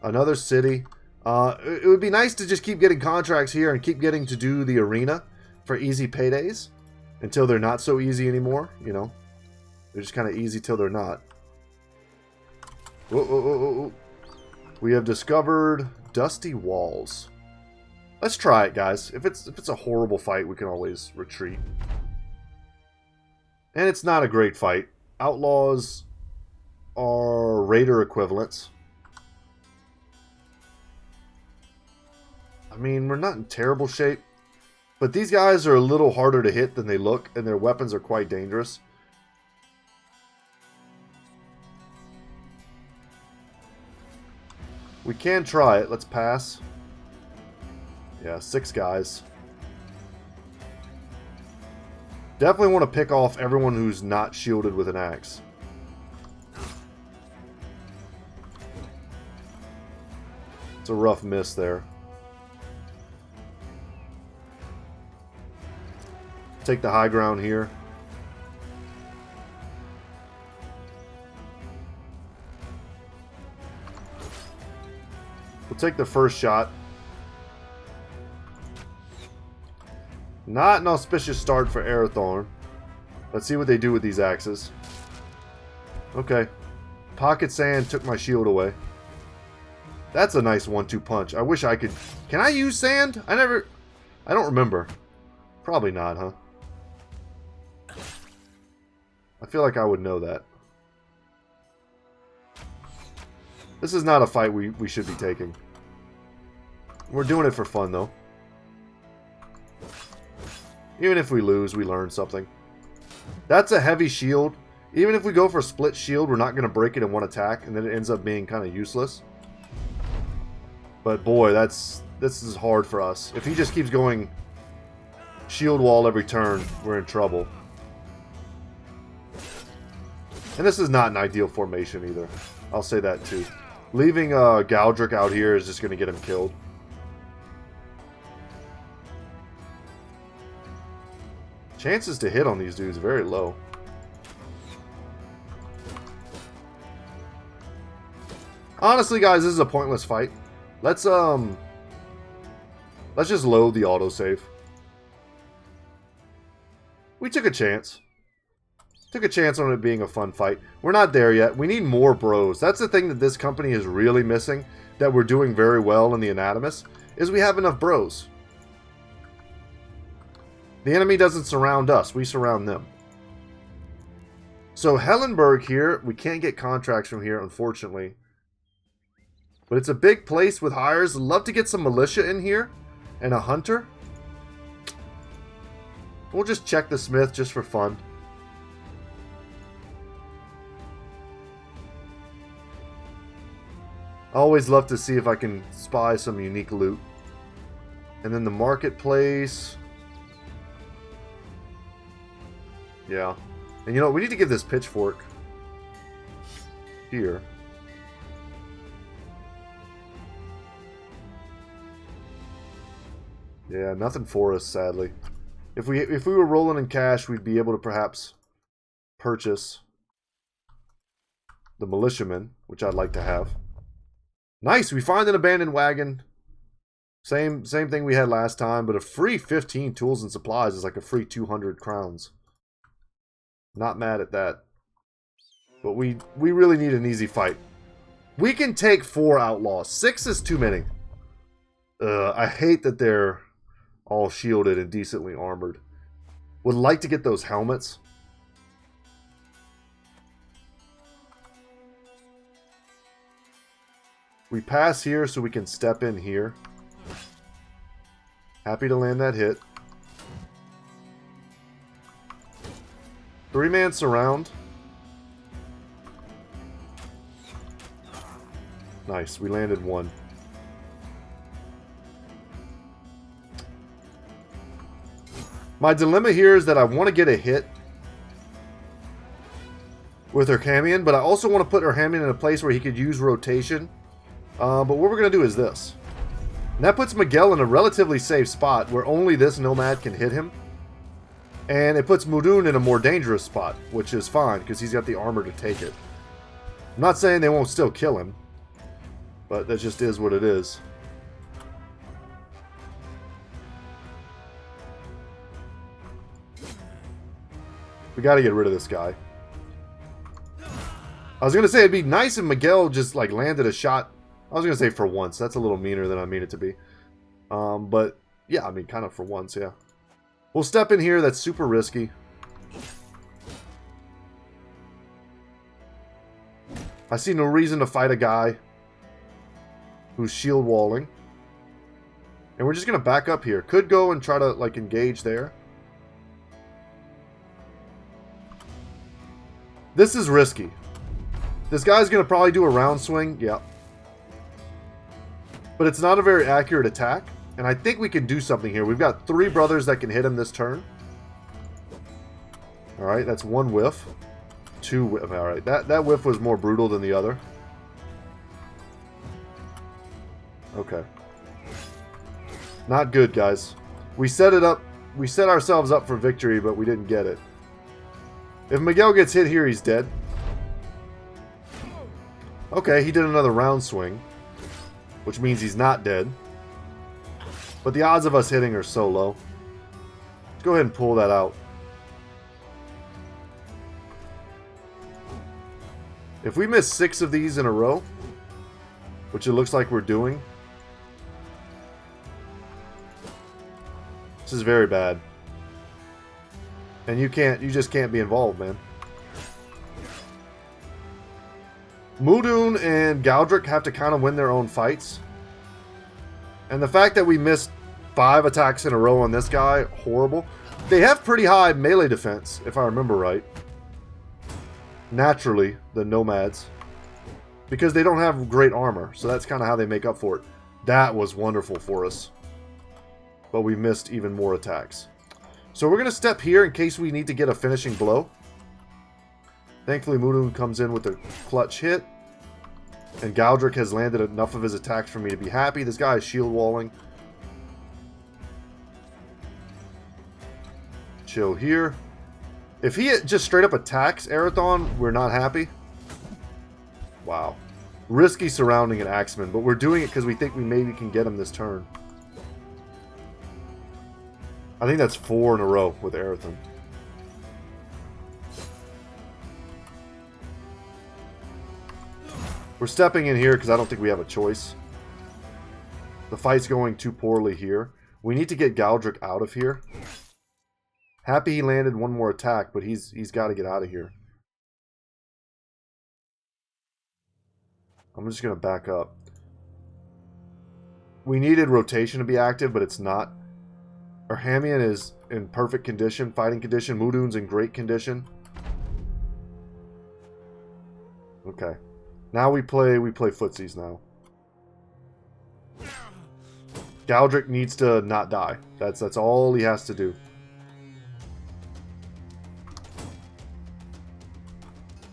Another city. It would be nice to just keep getting contracts here and keep getting to do the arena for easy paydays. Until they're not so easy anymore, you know. They're just kind of easy till they're not. Whoa, whoa, whoa, whoa. We have discovered Dusty Walls. Let's try it, guys. If it's a horrible fight, we can always retreat. And it's not a great fight. Outlaws are Raider equivalents. I mean, we're not in terrible shape. But these guys are a little harder to hit than they look, and their weapons are quite dangerous. We can try it. Let's pass. Yeah, 6 guys. Definitely want to pick off everyone who's not shielded with an axe. It's a rough miss there. Take the high ground here. We'll take the first shot. Not an auspicious start for Arathorn. Let's see what they do with these axes. Okay. Pocket Sand took my shield away. That's a nice 1-2 punch. I wish I could... Can I use sand? I don't remember. Probably not, huh? I feel like I would know that. This is not a fight we should be taking. We're doing it for fun, though. Even if we lose, we learn something. That's a heavy shield. Even if we go for a split shield, we're not going to break it in one attack, and then it ends up being kind of useless. But boy, this is hard for us. If he just keeps going shield wall every turn, we're in trouble. And this is not an ideal formation either. I'll say that too. Leaving Galdrick out here is just going to get him killed. Chances to hit on these dudes very low. Honestly, guys, this is a pointless fight. Let's just load the autosave. We took a chance. Took a chance on it being a fun fight. We're not there yet. We need more bros. That's the thing that this company is really missing, that we're doing very well in the Anatomist, is we have enough bros. The enemy doesn't surround us. We surround them. So Hellenberg here, we can't get contracts from here, unfortunately. But it's a big place with hires. I'd love to get some militia in here and a hunter. We'll just check the smith just for fun. I always love to see if I can spy some unique loot. And then the marketplace. Yeah. And you know, we need to give this pitchfork here. Yeah, nothing for us, sadly. If we were rolling in cash, we'd be able to perhaps purchase the militiaman, which I'd like to have. Nice, we find an abandoned wagon. Same thing we had last time, but a free 15 tools and supplies is like a free 200 crowns. Not mad at that. But we really need an easy fight. We can take 4 outlaws. 6 is too many. I hate that they're all shielded and decently armored. Would like to get those helmets. We pass here so we can step in here. Happy to land that hit. 3-man surround. Nice, we landed 1. My dilemma here is that I want to get a hit with Urkamian, but I also want to put Urkamian in a place where he could use rotation. But what we're going to do is this. And that puts Miguel in a relatively safe spot where only this Nomad can hit him. And it puts Mudun in a more dangerous spot, which is fine because he's got the armor to take it. I'm not saying they won't still kill him, but that just is what it is. We got to get rid of this guy. I was going to say it'd be nice if Miguel just like landed a shot. I was going to say for once. That's a little meaner than I mean it to be. But yeah, I mean kind of for once, yeah. We'll step in here. That's super risky. I see no reason to fight a guy who's shield walling. And we're just going to back up here. Could go and try to like engage there. This is risky. This guy's going to probably do a round swing. Yep. But it's not a very accurate attack. And I think we can do something here. We've got 3 brothers that can hit him this turn. Alright, that's 1 whiff. 2 whiff. Alright, that whiff was more brutal than the other. Okay. Not good, guys. We set it up. We set ourselves up for victory, but we didn't get it. If Miguel gets hit here, he's dead. Okay, he did another round swing. which means he's not dead. But the odds of us hitting are so low. Let's go ahead and pull that out. If we miss 6 of these in a row, which it looks like we're doing, this is very bad. And you just can't be involved, man. Muldoon and Galdrick have to kind of win their own fights. And the fact that we missed 5 attacks in a row on this guy, horrible. They have pretty high melee defense, if I remember right. Naturally, the Nomads. Because they don't have great armor, so that's kind of how they make up for it. That was wonderful for us. But we missed even more attacks. So we're going to step here in case we need to get a finishing blow. Thankfully, Muldoon comes in with a clutch hit. And Galdrick has landed enough of his attacks for me to be happy. This guy is shield walling. Chill here. If he just straight up attacks Arathon, we're not happy. Wow. Risky surrounding an Axeman, but we're doing it because we think we maybe can get him this turn. I think that's 4 in a row with Arathon. We're stepping in here because I don't think we have a choice. The fight's going too poorly here. We need to get Galdrick out of here. Happy he landed one more attack, but he's got to get out of here. I'm just going to back up. We needed rotation to be active, but it's not. Urhamian is in perfect condition, fighting condition. Muldoon's in great condition. Okay. Now we play footsies now. Galdrick needs to not die. That's all he has to do.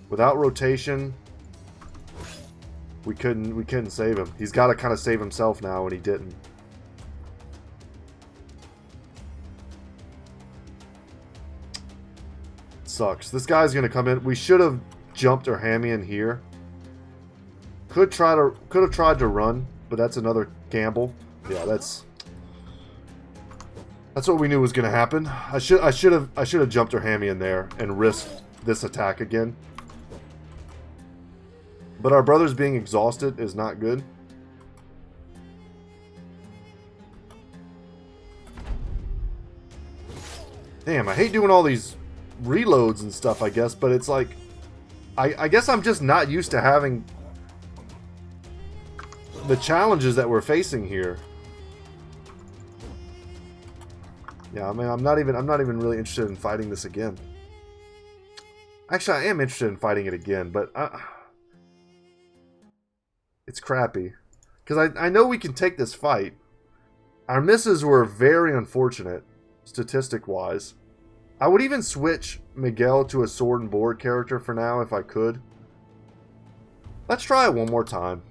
Without rotation, we couldn't save him. He's got to kind of save himself now, and he didn't. Sucks. This guy's gonna come in. We should have jumped Urhamian here. Could have tried to run, but that's another gamble. Yeah, that's what we knew was gonna happen. I should have jumped Urhamian there and risked this attack again. But our brothers being exhausted is not good. Damn, I hate doing all these reloads and stuff, I guess, but it's like I guess I'm just not used to having the challenges that we're facing here. Yeah, I mean, I'm not even really interested in fighting this again. Actually, I am interested in fighting it again, but it's crappy. Because I know we can take this fight. Our misses were very unfortunate, statistic-wise. I would even switch Miguel to a sword and board character for now if I could. Let's try it one more time.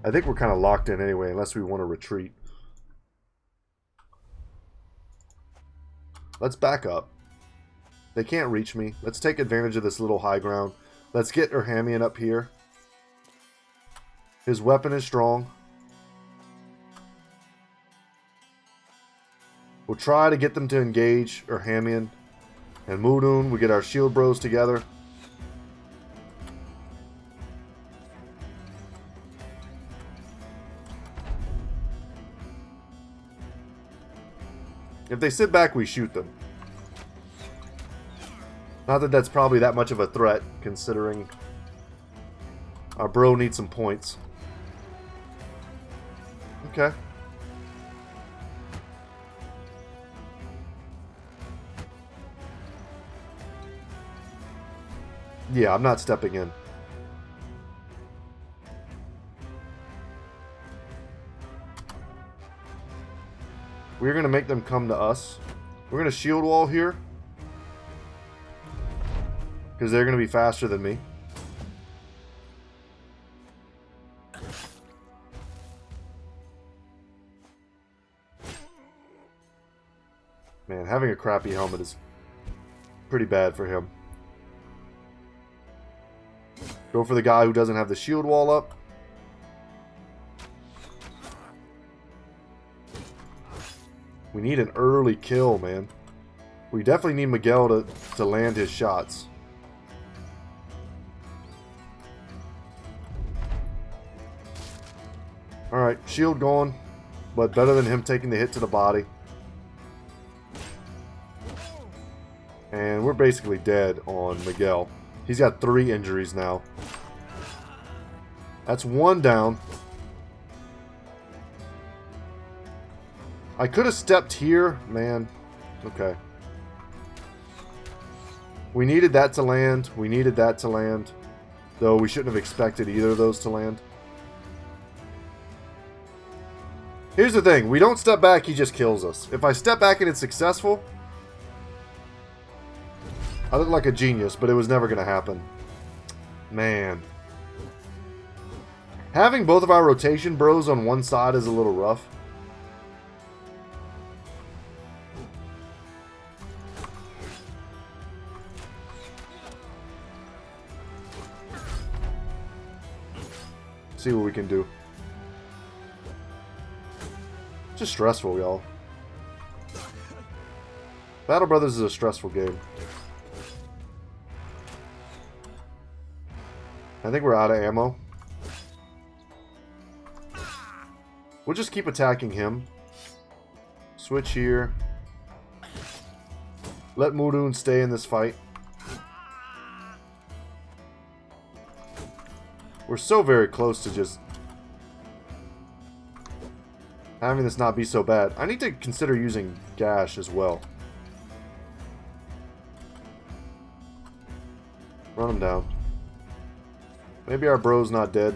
I think we're kind of locked in anyway, unless we want to retreat. Let's back up. They can't reach me. Let's take advantage of this little high ground. Let's get Urhamian up here. His weapon is strong. We'll try to get them to engage Urhamian and Muldoon. We get our shield bros together. If they sit back, we shoot them. Not that that's probably that much of a threat, considering our bro needs some points. Okay. Yeah, I'm not stepping in. We're going to make them come to us. We're going to shield wall here. Because they're going to be faster than me. Man, having a crappy helmet is pretty bad for him. Go for the guy who doesn't have the shield wall up. We need an early kill, man. We definitely need Miguel to land his shots. Alright, shield gone. But better than him taking the hit to the body. And we're basically dead on Miguel. He's got 3 injuries now. That's 1 down. I could have stepped here, man. Okay. We needed that to land. We needed that to land. Though we shouldn't have expected either of those to land. Here's the thing. We don't step back, he just kills us. If I step back and it's successful, I look like a genius, but it was never going to happen. Man. Having both of our rotation bros on one side is a little rough. See what we can do. It's just stressful, y'all. Battle Brothers is a stressful game. I think we're out of ammo. We'll just keep attacking him. Switch here. Let Mudun stay in this fight. We're so very close to just having this not be so bad. I need to consider using Gash as well. Run him down. Maybe our bro's not dead.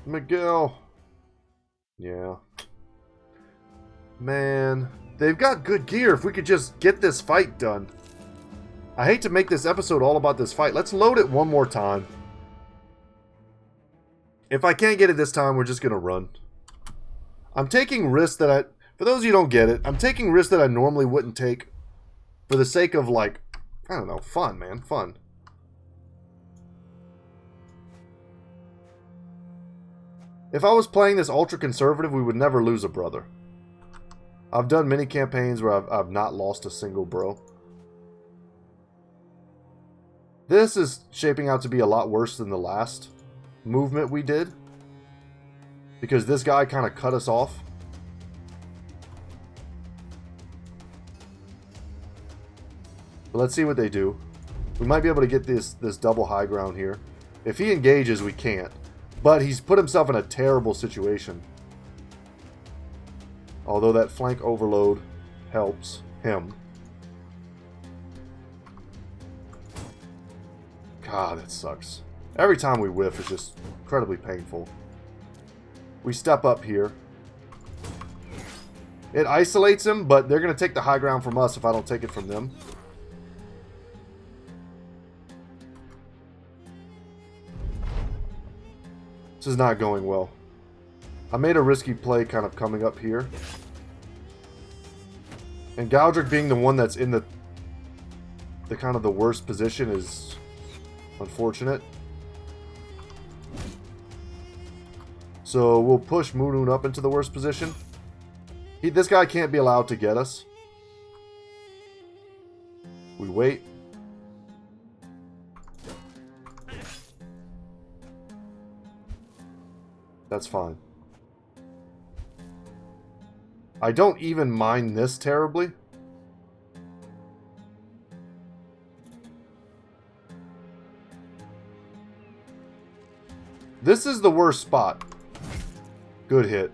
Miguel. Yeah. Man. They've got good gear if we could just get this fight done. I hate to make this episode all about this fight. Let's load it one more time. If I can't get it this time, we're just going to run. I'm taking risks that for those of you who don't get it, I'm taking risks that I normally wouldn't take for the sake of, like, I don't know, fun, man, fun. If I was playing this ultra conservative, we would never lose a brother. I've done many campaigns where I've not lost a single bro. This is shaping out to be a lot worse than the last movement we did. Because this guy kind of cut us off. But let's see what they do. We might be able to get this double high ground here. If he engages, we can't. But he's put himself in a terrible situation. Although that flank overload helps him. God, that sucks. Every time we whiff is just incredibly painful. We step up here. It isolates him, but they're going to take the high ground from us if I don't take it from them. This is not going well. I made a risky play kind of coming up here. And Galdrick being the one that's in the kind of the worst position is unfortunate. So we'll push Mudun up into the worst position. This guy can't be allowed to get us. We wait. That's fine. I don't even mind this terribly. This is the worst spot. Good hit.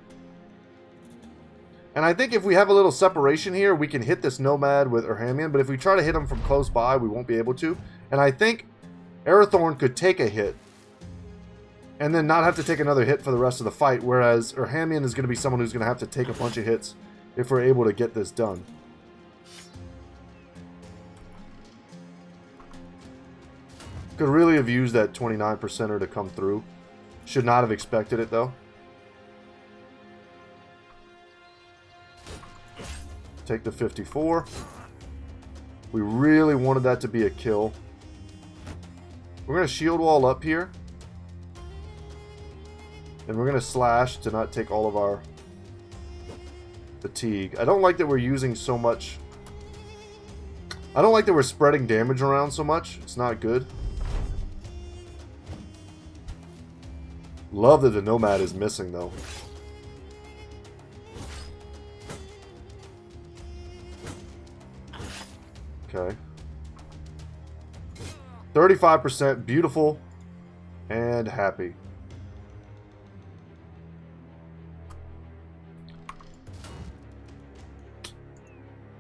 And I think if we have a little separation here, we can hit this Nomad with Urhamian. But if we try to hit him from close by, we won't be able to. And I think Arathorn could take a hit and then not have to take another hit for the rest of the fight. Whereas Urhamian is going to be someone who's going to have to take a bunch of hits if we're able to get this done. Could really have used that 29%er to come through. Should not have expected it, though. Take the 54. We really wanted that to be a kill. We're going to shield wall up here. And we're going to slash to not take all of our fatigue. I don't like that we're using so much. I don't like that we're spreading damage around so much. It's not good. Love that the Nomad is missing, though. Okay. 35%, beautiful and happy.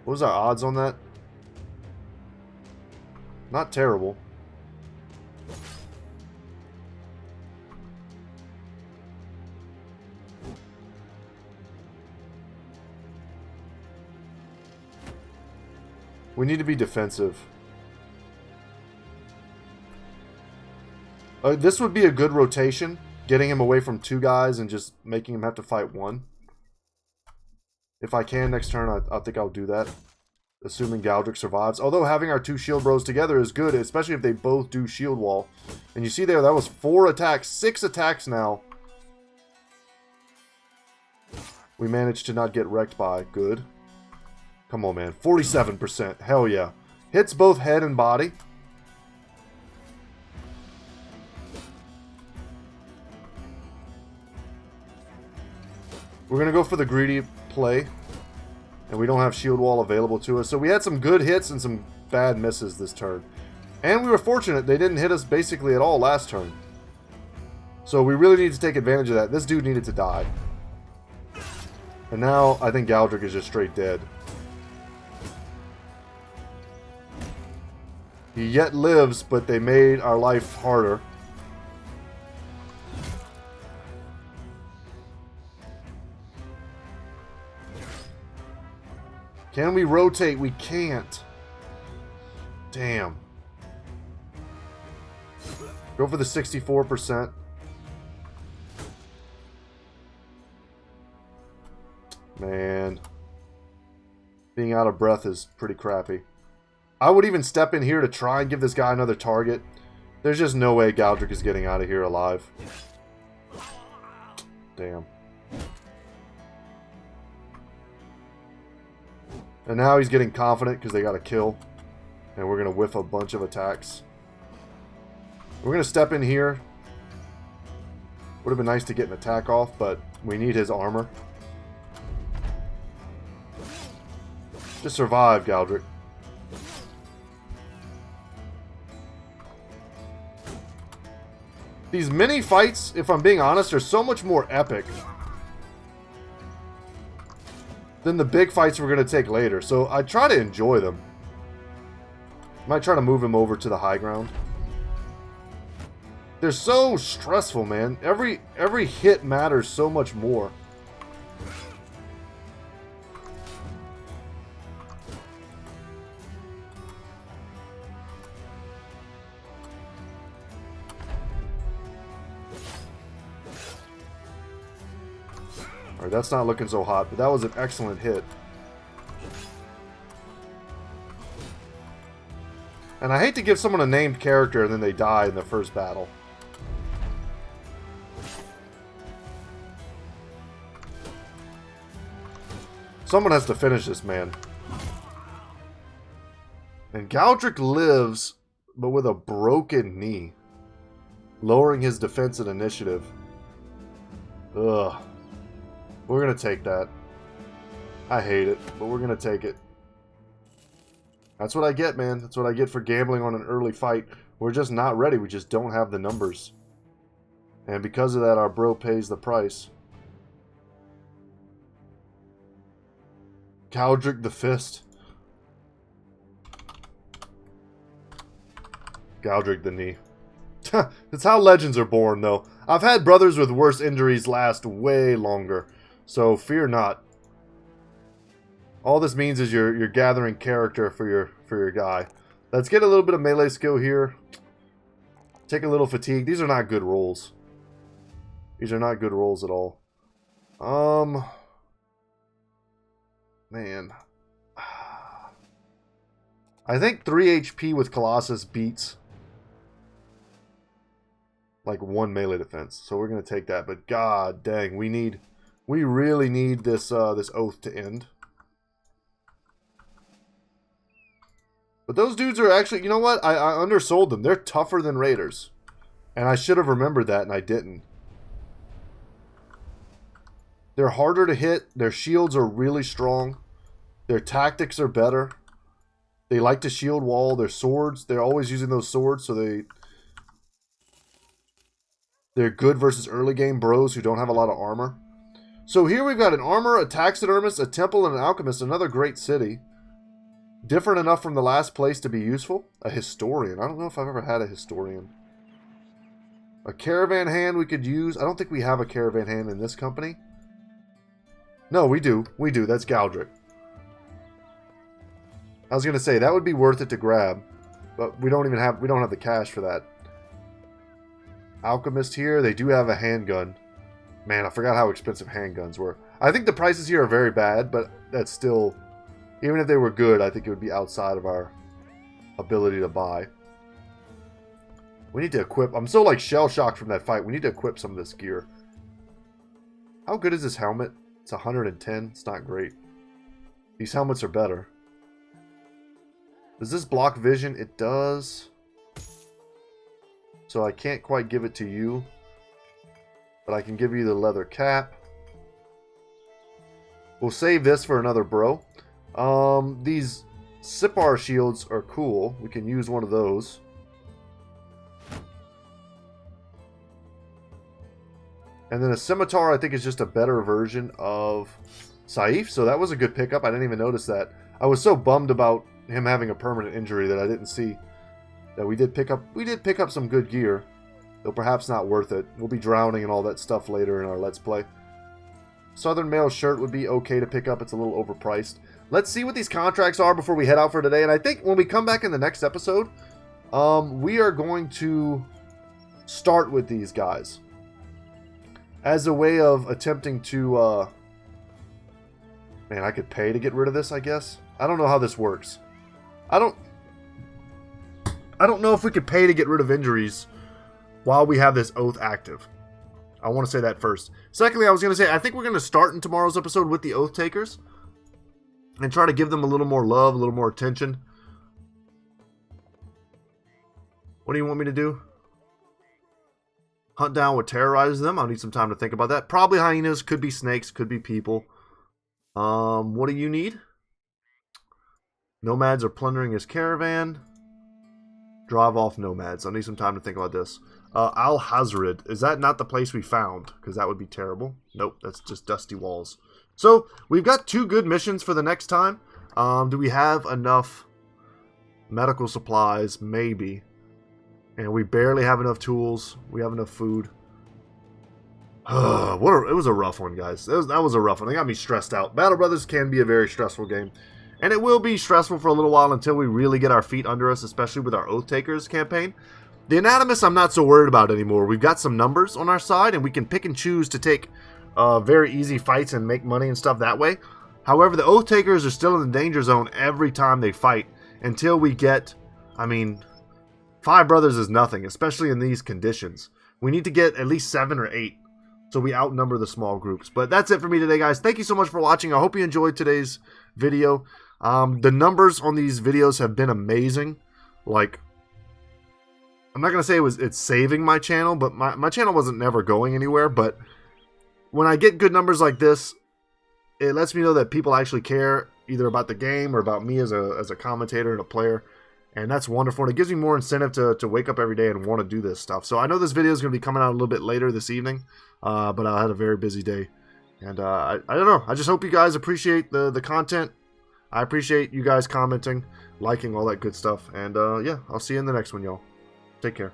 What was our odds on that? Not terrible. We need to be defensive. This would be a good rotation. Getting him away from 2 guys and just making him have to fight 1. If I can next turn, I think I'll do that. Assuming Galdrick survives. Although having our 2 shield bros together is good, especially if they both do shield wall. And you see there, that was 4 attacks. 6 attacks now. We managed to not get wrecked by. Good. Come on, man. 47%. Hell yeah. Hits both head and body. We're going to go for the greedy play. And we don't have shield wall available to us. So we had some good hits and some bad misses this turn. And we were fortunate they didn't hit us basically at all last turn. So we really need to take advantage of that. This dude needed to die. And now I think Galdrick is just straight dead. He yet lives, but they made our life harder. Can we rotate? We can't. Damn. Go for the 64%. Man. Being out of breath is pretty crappy. I would even step in here to try and give this guy another target. There's just no way Galdrick is getting out of here alive. Damn. And now he's getting confident because they got a kill. And we're going to whiff a bunch of attacks. We're going to step in here. Would have been nice to get an attack off, but we need his armor. Just survive, Galdrick. These mini fights, if I'm being honest, are so much more epic than the big fights we're going to take later. So I try to enjoy them. Might try to move him over to the high ground. They're so stressful, man. Every hit matters so much more. Alright, that's not looking so hot, but that was an excellent hit. And I hate to give someone a named character and then they die in the first battle. Someone has to finish this man. And Galdrick lives, but with a broken knee. Lowering his defense and initiative. Ugh. We're going to take that. I hate it, but we're going to take it. That's what I get, man. That's what I get for gambling on an early fight. We're just not ready. We just don't have the numbers. And because of that, our bro pays the price. Galdrick the Fist. Galdrick the Knee. That's how legends are born, though. I've had brothers with worse injuries last way longer. So fear not. All this means is you're gathering character for your guy. Let's get a little bit of melee skill here. Take a little fatigue. These are not good rolls. These are not good rolls at all. Man. I think 3 HP with Colossus beats. like 1 melee defense. So we're going to take that. But god dang, we really need this this oath to end. But those dudes are actually, you know what? I undersold them. They're tougher than raiders. And I should have remembered that, and I didn't. They're harder to hit. Their shields are really strong. Their tactics are better. They like to shield wall. Their swords, they're always using those swords, so they're good versus early game bros who don't have a lot of armor. So here we've got an armor, a taxidermist, a temple, and an alchemist. Another great city. Different enough from the last place to be useful. A historian. I don't know if I've ever had a historian. A caravan hand we could use. I don't think we have a caravan hand in this company. No, we do. We do. That's Galdric. I was going to say, that would be worth it to grab. But we don't have the cash for that. Alchemist here. They do have a handgun. Man, I forgot how expensive handguns were. I think the prices here are very bad, but that's still... Even if they were good, I think it would be outside of our ability to buy. We need to equip... I'm so, like, shell-shocked from that fight. We need to equip some of this gear. How good is this helmet? It's 110. It's not great. These helmets are better. Does this block vision? It does. So I can't quite give it to you. But I can give you the leather cap. We'll save this for another bro. These Sipar shields are cool. We can use one of those. And then a scimitar, I think, is just a better version of Saif. So that was a good pickup. I didn't even notice that. I was so bummed about him having a permanent injury that I didn't see that we did pick up some good gear, though perhaps not worth it. We'll be drowning and all that stuff later in our Let's Play. Southern Mail shirt would be okay to pick up. It's a little overpriced. Let's see what these contracts are before we head out for today. And I think when we come back in the next episode, we are going to start with these guys as a way of attempting to... Man, I could pay to get rid of this, I guess. I don't know how this works. I don't know if we could pay to get rid of injuries while we have this oath active. I want to say that first. Secondly, I was going to say, I think we're going to start in tomorrow's episode with the Oath Takers and try to give them a little more love, a little more attention. What do you want me to do? Hunt down what terrorizes them? I'll need some time to think about that. Probably hyenas, could be snakes, could be people. What do you need? Nomads are plundering his caravan. Drive off nomads. I'll need some time to think about this. Al-Hazred. Is that not the place we found? Because that would be terrible. Nope, that's just dusty walls. So, we've got 2 good missions for the next time. Do we have enough medical supplies? Maybe. And we barely have enough tools. We have enough food. It was a rough one, guys. That was a rough one. It got me stressed out. Battle Brothers can be a very stressful game. And it will be stressful for a little while until we really get our feet under us, especially with our Oath Takers campaign. The Anatomist I'm not so worried about anymore. We've got some numbers on our side, and we can pick and choose to take very easy fights and make money and stuff that way. However, the Oath Takers are still in the danger zone every time they fight until we get, I mean, 5 brothers is nothing, especially in these conditions. We need to get at least 7 or 8, so we outnumber the small groups. But that's it for me today, guys. Thank you so much for watching. I hope you enjoyed today's video. The numbers on these videos have been amazing. Like, I'm not going to say it's saving my channel, but my channel wasn't never going anywhere. But when I get good numbers like this, it lets me know that people actually care either about the game or about me as a commentator and a player. And that's wonderful. And it gives me more incentive to wake up every day and want to do this stuff. So I know this video is going to be coming out a little bit later this evening, but I had a very busy day. And I don't know. I just hope you guys appreciate the content. I appreciate you guys commenting, liking, all that good stuff. And yeah, I'll see you in the next one, y'all. Take care.